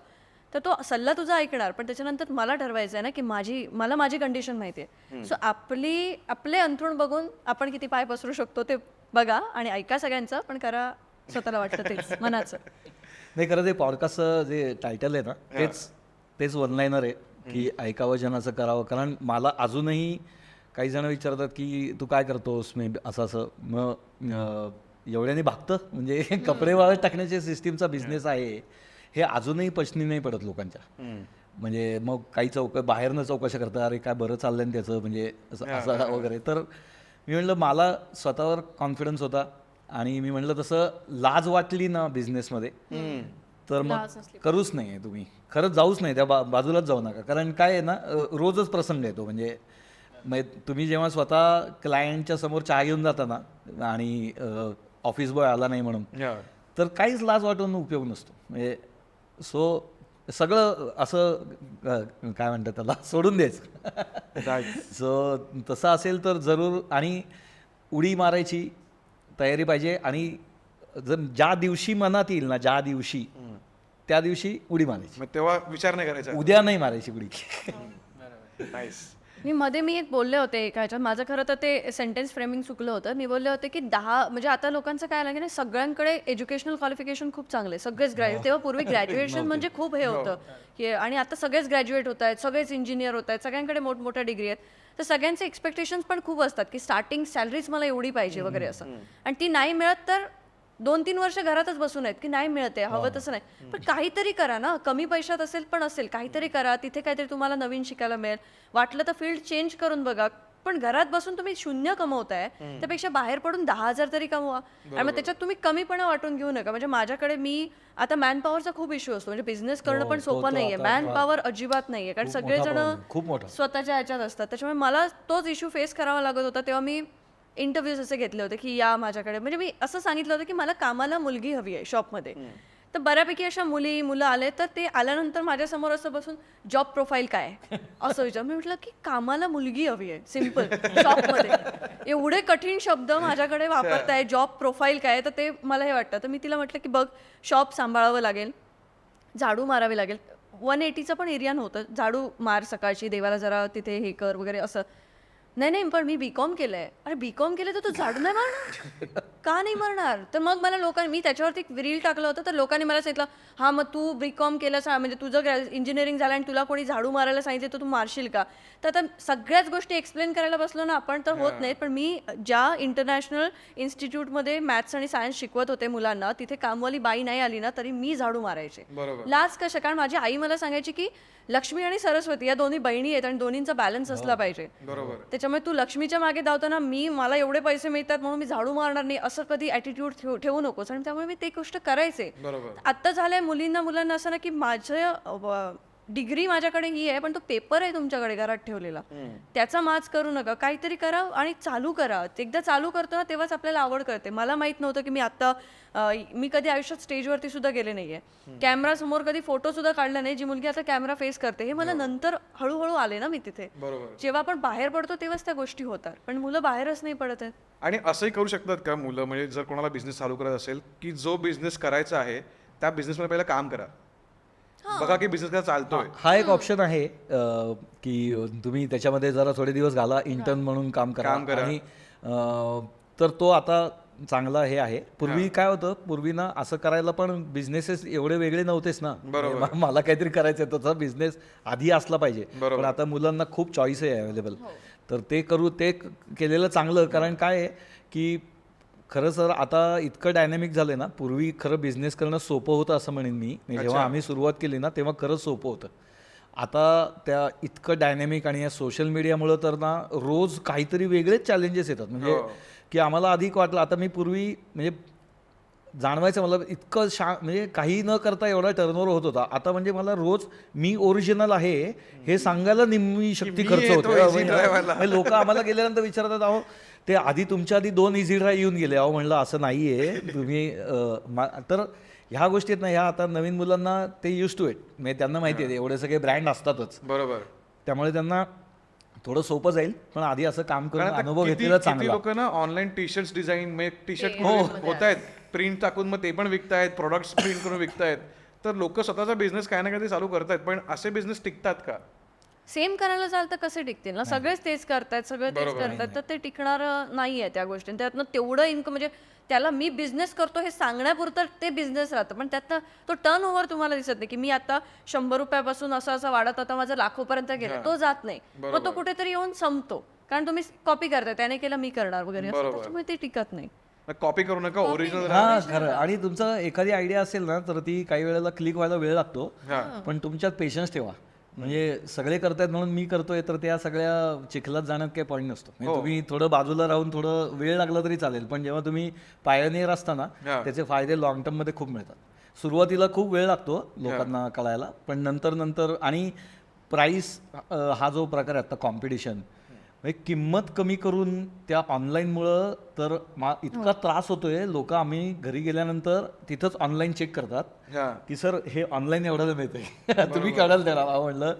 तर तो सल्ला तुझा ऐकणार, पण त्याच्यानंतर मला ठरवायचं आहे ना की मला माझी कंडिशन माहिती आहे. सो आपले अंथरूण बघून आपण किती पाय पसरू शकतो ते बघा आणि ऐका सगळ्यांचं, पण करा स्वतःला वाटतं तेच मनाचं. नाही, खरं ते पॉडकास्टचं जे टायटल आहे ना, तेच वन लाईनर आहे की ऐकावं जनाचं करावं. कारण मला अजूनही काही जण विचारतात की तू काय करतोस, मी असं मग एवढ्याने भागतं, म्हणजे कपडे वाळत टाकण्याच्या सिस्टीमचा बिझनेस आहे, हे अजूनही पचनी नाही पडत लोकांच्या. म्हणजे मग काही बाहेरनं चौकशा करतात, अरे काय बरं चाललंय ना त्याचं, म्हणजे असं वगैरे. तर मी म्हटलं मला स्वतःवर कॉन्फिडन्स होता आणि मी म्हटलं तसं लाज वाटली ना बिझनेसमध्ये तर मग करूच नाही तुम्ही, खरंच जाऊच नाही, त्या बाजूलाच जाऊ नका. कारण काय आहे ना, रोजच प्रसंग येतो. म्हणजे तुम्ही जेव्हा स्वतः क्लायंटच्या समोर चहा घेऊन जाता ना आणि ऑफिस बॉय आला नाही म्हणून, तर काहीच लाज वाटून उपयोग नसतो. म्हणजे सो सगळं असं काय म्हणतात त्याला, सोडून द्यायचं. सो तसं असेल तर जरूर, आणि उडी मारायची तयारी पाहिजे. आणि जर ज्या दिवशी मनात येईल ना, त्या दिवशी उडी मारायची, तेव्हा विचार नाही करायचा, उद्या नाही मारायची उडी. मी एक बोलले होते एका ह्याच्यात, माझं खरं तर ते सेंटेन्स फ्रेमिंग चुकलं होतं. मी बोलले होते की म्हणजे आता लोकांचं काय लागेल ना, सगळ्यांकडे एज्युकेशनल क्वालिफिकेशन खूप चांगले, सगळेच ग्रॅज्युएट. तेव्हा पूर्वी ग्रॅज्युएशन म्हणजे खूप हे होतं की, आणि आता सगळेच ग्रॅज्युएट होत आहेत, सगळेच इंजिनियर होत आहेत, सगळ्यांकडे मोठमोठ्या डिग्री आहेत. तर सगळ्यांचे एक्सपेक्टेशन्स पण खूप असतात की स्टार्टिंग सॅलरीच मला एवढी पाहिजे वगैरे असं, आणि ती नाही मिळत तर 2-3 वर्ष घरातच बसून आहेत की नाही मिळते, हवं तसं नाही. पण काहीतरी करा ना, कमी पैशात असेल पण असेल, काहीतरी करा, तिथे काहीतरी तुम्हाला नवीन शिकायला मिळेल. वाटलं तर फील्ड चेंज करून बघा, पण घरात बसून तुम्ही 0 कमवताय त्यापेक्षा बाहेर पडून 10,000 तरी कमवा. आणि मग त्याच्यात तुम्ही कमीपणा वाटून घेऊ नका. म्हणजे माझ्याकडे आता मॅनपॉवरचा खूप इश्यू असतो, म्हणजे बिझनेस करणं पण सोपं नाहीये, मॅनपॉवर अजिबात नाहीये, कारण सगळेजण स्वतःच्या ह्याच्यात असतात. त्याच्यामुळे मला तोच इश्यू फेस करावा लागत होता. तेव्हा मी इंटरव्ह्यूज असे घेतले होते की या माझ्याकडे, म्हणजे मी असं सांगितलं होतं की मला कामाला मुलगी हवी आहे शॉपमध्ये. तर बऱ्यापैकी अशा मुलं आले, तर ते आल्यानंतर माझ्यासमोर असं बसून जॉब प्रोफाईल काय असं विचार. मी म्हटलं की कामाला मुलगी हवी आहे, सिम्पल, शॉपमध्ये एवढे कठीण शब्द माझ्याकडे वापरताय, जॉब प्रोफाईल काय, तर ते मला हे वाटतं. तर मी तिला म्हटलं की बघ, शॉप सांभाळावं लागेल, झाडू मारावी लागेल, 180चं पण एरिया नव्हतं, झाडू मार सकाळची, देवाला जरा तिथे हे कर वगैरे असं. नाही पण मी BCom केलंय. अरे BCom केलं तर तू झाडू नाही मारणार? का नाही मरणार? तर मग मला लोकांनी, मी त्याच्यावरती एक रील टाकलं होतं, तर लोकांनी मला सांगितलं, हां मग तू बीकॉम केलं म्हणजे तुझं इंजिनिअरिंग झालं आणि तुला कोणी झाडू मारायला सांगितलं तर तू मारशील का? तर आता सगळ्याच गोष्टी एक्सप्लेन करायला बसलो ना आपण तर होत नाहीत. पण मी ज्या इंटरनॅशनल इन्स्टिट्यूटमध्ये मॅथ्स आणि सायन्स शिकवत होते मुलांना, तिथे कामवाली बाई नाही आली ना तरी मी झाडू मारायचे. लाज कशा? कारण माझी आई मला सांगायची की लक्ष्मी आणि सरस्वती या दोन्ही बहिणी आहेत आणि दोन्हींचा बॅलन्स असला पाहिजे. त्याच्यामुळे तू लक्ष्मीच्या मागे धावताना मला एवढे पैसे मिळतात म्हणून मी झाडू मारणार नाही असं कधी ॲटिट्यूड ठेवू नकोस. आणि त्यामुळे मी ते गोष्ट करायचे. आता झालंय मुलांना असं ना की माझं डिग्री माझ्याकडे ही आहे पण तो पेपर आहे तुमच्याकडे घरात ठेवलेला, त्याचा माज करू नका, काहीतरी करा आणि चालू करा. एकदा चालू करतो ना तेव्हाच आपल्याला आवड करते. मला माहित नव्हतं की मी कधी आयुष्यात स्टेजवरती सुद्धा गेले नाहीये, कॅमेरा समोर कधी फोटो सुद्धा काढला नाही. जी मुलगी आता कॅमेरा फेस करते हे मला नंतर हळूहळू आले ना मी तिथे. जेव्हा आपण बाहेर पडतो तेव्हाच त्या गोष्टी होतात, पण मुलं बाहेरच नाही पडत आहेत. आणि असंही करू शकतात का मुलं, म्हणजे जर कोणाला बिझनेस चालू करायचा असेल की जो बिझनेस करायचा आहे त्या बिझनेसमध्ये पहिला काम करा, बघा की बिझनेस कसा चालतोय. हा एक ऑप्शन आहे की तुम्ही त्याच्यामध्ये जरा थोडे दिवस घाला, इंटर्न म्हणून काम करा. आणि तर तो आता चांगला हे आहे. पूर्वी काय होतं, पूर्वी ना असं करायला पण बिझनेसेस एवढे वेगळे नव्हतेच ना. मला काहीतरी करायचं आहे तसा बिझनेस आधी असला पाहिजे. पण आता मुलांना खूप चॉईस आहे अवेलेबल, तर ते केलेलं चांगलं. कारण काय आहे की खरं सर आता इतकं डायनॅमिक झालं ना. पूर्वी खरं बिझनेस करणं सोपं होतं असं म्हणेन मी. जेव्हा आम्ही सुरुवात केली ना तेव्हा खरंच सोपं होतं. आता त्या इतकं डायनॅमिक आणि या सोशल मीडियामुळं तर ना रोज काहीतरी वेगळेच चॅलेंजेस येतात. म्हणजे की आम्हाला अधिक वाटलं. आता मी पूर्वी म्हणजे जाणवायचं मला इतकं म्हणजे काही न करता एवढा टर्नओव्हर होत होता. आता म्हणजे मला रोज मी ओरिजिनल आहे हे सांगायला निम्मी शक्ती खर्च होते. लोक आम्हाला गेल्यानंतर विचारतात, अहो ते आधी तुमच्या आधी 2 इझी ड्राय येऊन गेले. अहो म्हणलं असं नाही आहे तुम्ही. तर ह्या गोष्टी आहेत ना, ह्या आता नवीन मुलांना ते यूज टू इट. म्हणजे त्यांना माहिती आहे एवढे सगळे ब्रँड असतातच. बरोबर. त्यामुळे त्यांना थोडं सोपं जाईल. पण आधी असं काम करून अनुभव घेतलेला चांगला. लोक ना online T shirt design, T shirt होत आहेत प्रिंट टाकून मग ते पण विकतायत, प्रोडक्ट्स प्रिंट करून विकतायत. तर लोक स्वतःचा बिझनेस काय ना काही चालू करतायत. पण असे बिझनेस टिकतात का? सेम करायला जाल तर कसे टिकतील ना? सगळेच तेच करतायत, सगळे तेच करतायत, तर ते टिकणार नाहीये त्या गोष्टी. त्यातनं तेवढं इन्कम, म्हणजे त्याला मी बिझनेस करतो हे सांगण्यापुरतं ते बिझनेस राहतं, पण त्यातनं तो टर्न ओव्हर तुम्हाला दिसत नाही की मी आता 100 रुपयापासून असं वाढत आता माझं लाखोपर्यंत गेलं. तो जात नाही. मग तो कुठेतरी येऊन संपतो, कारण तुम्ही कॉपी करताय, त्याने केलं मी करणार वगैरे, त्याच्यामुळे ते टिकत नाही. कॉपी करू नका, ओरिजिनल. हा खरं. आणि तुमचं एखादी आयडिया असेल ना तर ती काही वेळेला क्लिक व्हायला वेळ लागतो, पण तुमच्यात पेशन्स ठेवा. म्हणजे सगळे करतायत म्हणून मी करतोय तर त्या सगळ्या चिखलात जाण्यात काही पॉईंट नसतो. तुम्ही थोडं बाजूला राहून थोडं वेळ लागला तरी चालेल, पण जेव्हा तुम्ही पायनियर असताना त्याचे फायदे लॉंग टर्म मध्ये खूप मिळतात. सुरुवातीला खूप वेळ लागतो लोकांना कळायला, पण नंतर आणि प्राइस हा जो प्रकार आहे आता कॉम्पिटिशन, म्हणजे किंमत कमी करून त्या ऑनलाईनमुळं तर इतका त्रास होतोय. लोक आम्ही घरी गेल्यानंतर तिथंच ऑनलाईन चेक करतात की सर हे ऑनलाईन एवढ्याला मिळतंय तुम्ही काढाल देणार. म्हणलं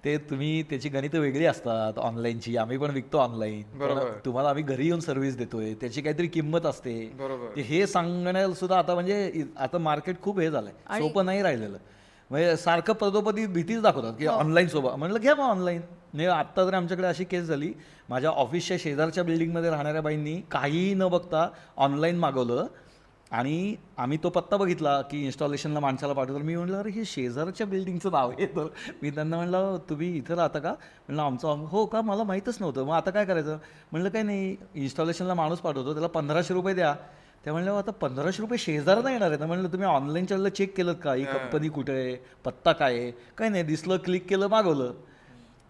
ते तुम्ही त्याची गणितं वेगळी असतात ऑनलाईनची. आम्ही पण विकतो ऑनलाईन, तुम्हाला आम्ही घरी येऊन सर्व्हिस देतोय, त्याची काहीतरी किंमत असते. हे सांगण्याला सुद्धा आता म्हणजे आता मार्केट खूप हे झालंय, सोपं नाही राहिलेलं. म्हणजे सारखं पदोपदी भीतीच दाखवतात की ऑनलाईन सोबत. म्हणलं घ्या मग ऑनलाईन. म्हणजे आत्ता तरी आमच्याकडे अशी केस झाली, माझ्या ऑफिसच्या शेजारच्या बिल्डिंगमध्ये राहणाऱ्या बाईंनी काहीही न बघता ऑनलाईन मागवलं आणि आम्ही तो पत्ता बघितला की इन्स्टॉलेशनला माणसाला पाठवलं. मी म्हटलं अरे हे शेजारच्या बिल्डिंगचं नाव आहे. तर मी त्यांना म्हणलं तुम्ही इथं राहता का? म्हणलं आमचं. हो का, मला माहीतच नव्हतं. मग आता काय करायचं? म्हणलं काही नाही, इन्स्टॉलेशनला माणूस पाठवतो, त्याला 1500 रुपये द्या. त्या म्हणलं आता 1500 रुपये शेजारला येणार आहे. तर म्हणलं तुम्ही ऑनलाईन चाललं चेक केलं का, ही कंपनी कुठे आहे, पत्ता काय आहे? काही नाही, दिसलं, क्लिक केलं, मागवलं.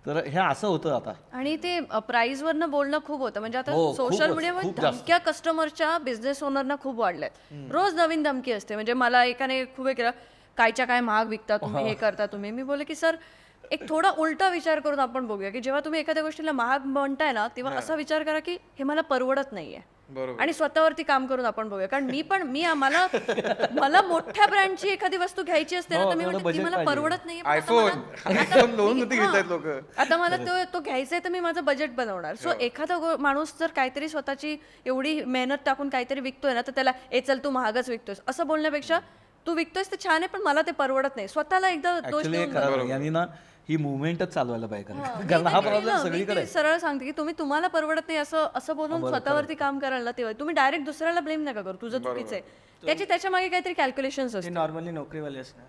तर हे असं होतं आता. आणि ते प्राइसवरनं बोलणं खूप होतं. म्हणजे आता सोशल मीडियावर धमक्या कस्टमरच्या बिझनेस ओनरना खूप वाढल्यात. रोज नवीन धमकी असते. म्हणजे मला एकाने खूप हे केलं, कायच्या काय महाग विकता तुम्ही, हे करता तुम्ही. मी बोलले की सर एक थोडा उलटा विचार करून आपण बघूया की जेव्हा तुम्ही एखाद्या गोष्टीला महाग म्हणताय ना तेव्हा असा विचार करा की हे मला परवडत नाहीये, आणि स्वतःवरती काम करून आपण बघूया. कारण मला मोठ्या ब्रँडची एखादी वस्तू घ्यायची असते ना तर मी म्हणते ती मला परवडत नाहीये, आता मला तो घ्यायचा आहे तर मी माझं बजेट बनवणार. सो एखादा माणूस जर काहीतरी स्वतःची एवढी मेहनत टाकून काहीतरी विकतोय ना तर त्याला चल तू महागच विकतोयस असं बोलण्यापेक्षा तू विकतोयस ते छान आहे पण मला ते परवडत नाही, स्वतःला एकदा दोष ऍक्च्युली देऊन करायला यांनी ना ही मुवमेंटच चालवायला पाहिजे कारण हा प्रॉब्लेम सगळीकडे मी सरळ सांगते की तुम्हाला परवडत नाही असं बोलून स्वतःवरती काम करायला तेव्हा तुम्ही डायरेक्ट दुसऱ्याला ब्लेम नका करू, तुझं चुकीचं आहे. त्याच्या मागे काहीतरी कॅल्क्युलेशन्स ते असतात. नॉर्मली नोकरीवाले असणार.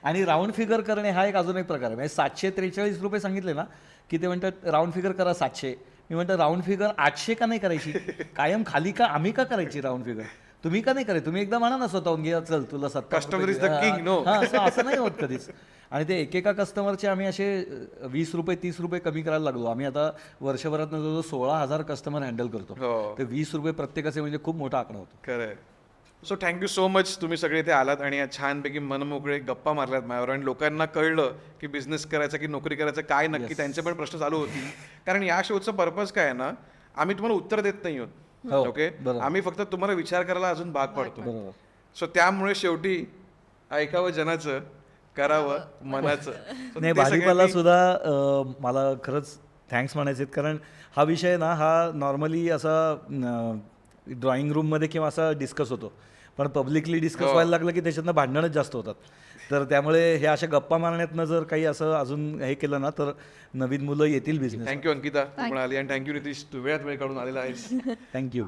आणि राऊंड फिगर करणे हा एक अजून एक प्रकार आहे. म्हणजे 743 रुपये सांगितले ना की ते म्हणतात राऊंड फिगर करा 700. मी म्हणतो राऊंड फिगर 800 का नाही करायची, कायम खाली का आम्ही का करायची राऊंड फिगर, तुम्ही का नाही करायची, तुम्ही एकदा म्हणा ना स्वतःहून घ्या चल तुला Customer is the king, no? असं नाही होत कधीच. आणि ते एकेका कस्टमरचे आम्ही असे 20 रुपये 30 रुपये कमी करायला लागलो. आम्ही आता वर्षभरात जवळजवळ 16,000 कस्टमर हँडल करतो. हो. ते 20 रुपये प्रत्येकाचे म्हणजे खूप मोठा आकडा होतो. खरंय. सो थँक्यू सो मच, तुम्ही सगळे इथे आलात आणि या छानपैकी मनमोकळे गप्पा मारल्यात माझ्यावर आणि लोकांना कळलं की बिझनेस करायचा की नोकरी करायचं काय नक्की, त्यांचे पण प्रश्न चालू होतील. कारण या शोचं पर्पज काय आहे ना, आम्ही तुम्हाला उत्तर देत नाही आहोत. हो, ओके, बरोबर. आम्ही फक्त तुम्हाला विचार करायला अजून भाग पाडतो. बरोबर. सो त्यामुळे शेवटी ऐकावं जनाचं, करावं मनाचं. So नाही ते भाजीपाला सगळ्यांनी- सुद्धा मला खरंच थँक्स म्हणायचे आहेत. कारण हा विषय ना हा नॉर्मली असा ड्रॉइंग रूममध्ये किंवा असा डिस्कस होतो, पण पब्लिकली डिस्कस व्हायला लागलं की त्याच्यातनं भांडणच जास्त होतात. तर त्यामुळे हे अशा गप्पा मारण्यातनं जर काही असं अजून हे केलं ना तर नवीन मुलं येतील बिझनेस. थँक्यू अंकिता, तू पण आली, आणि थँक्यू नितीश, तू वेळात वेळ काढून आलेला आहेस. थँक्यू.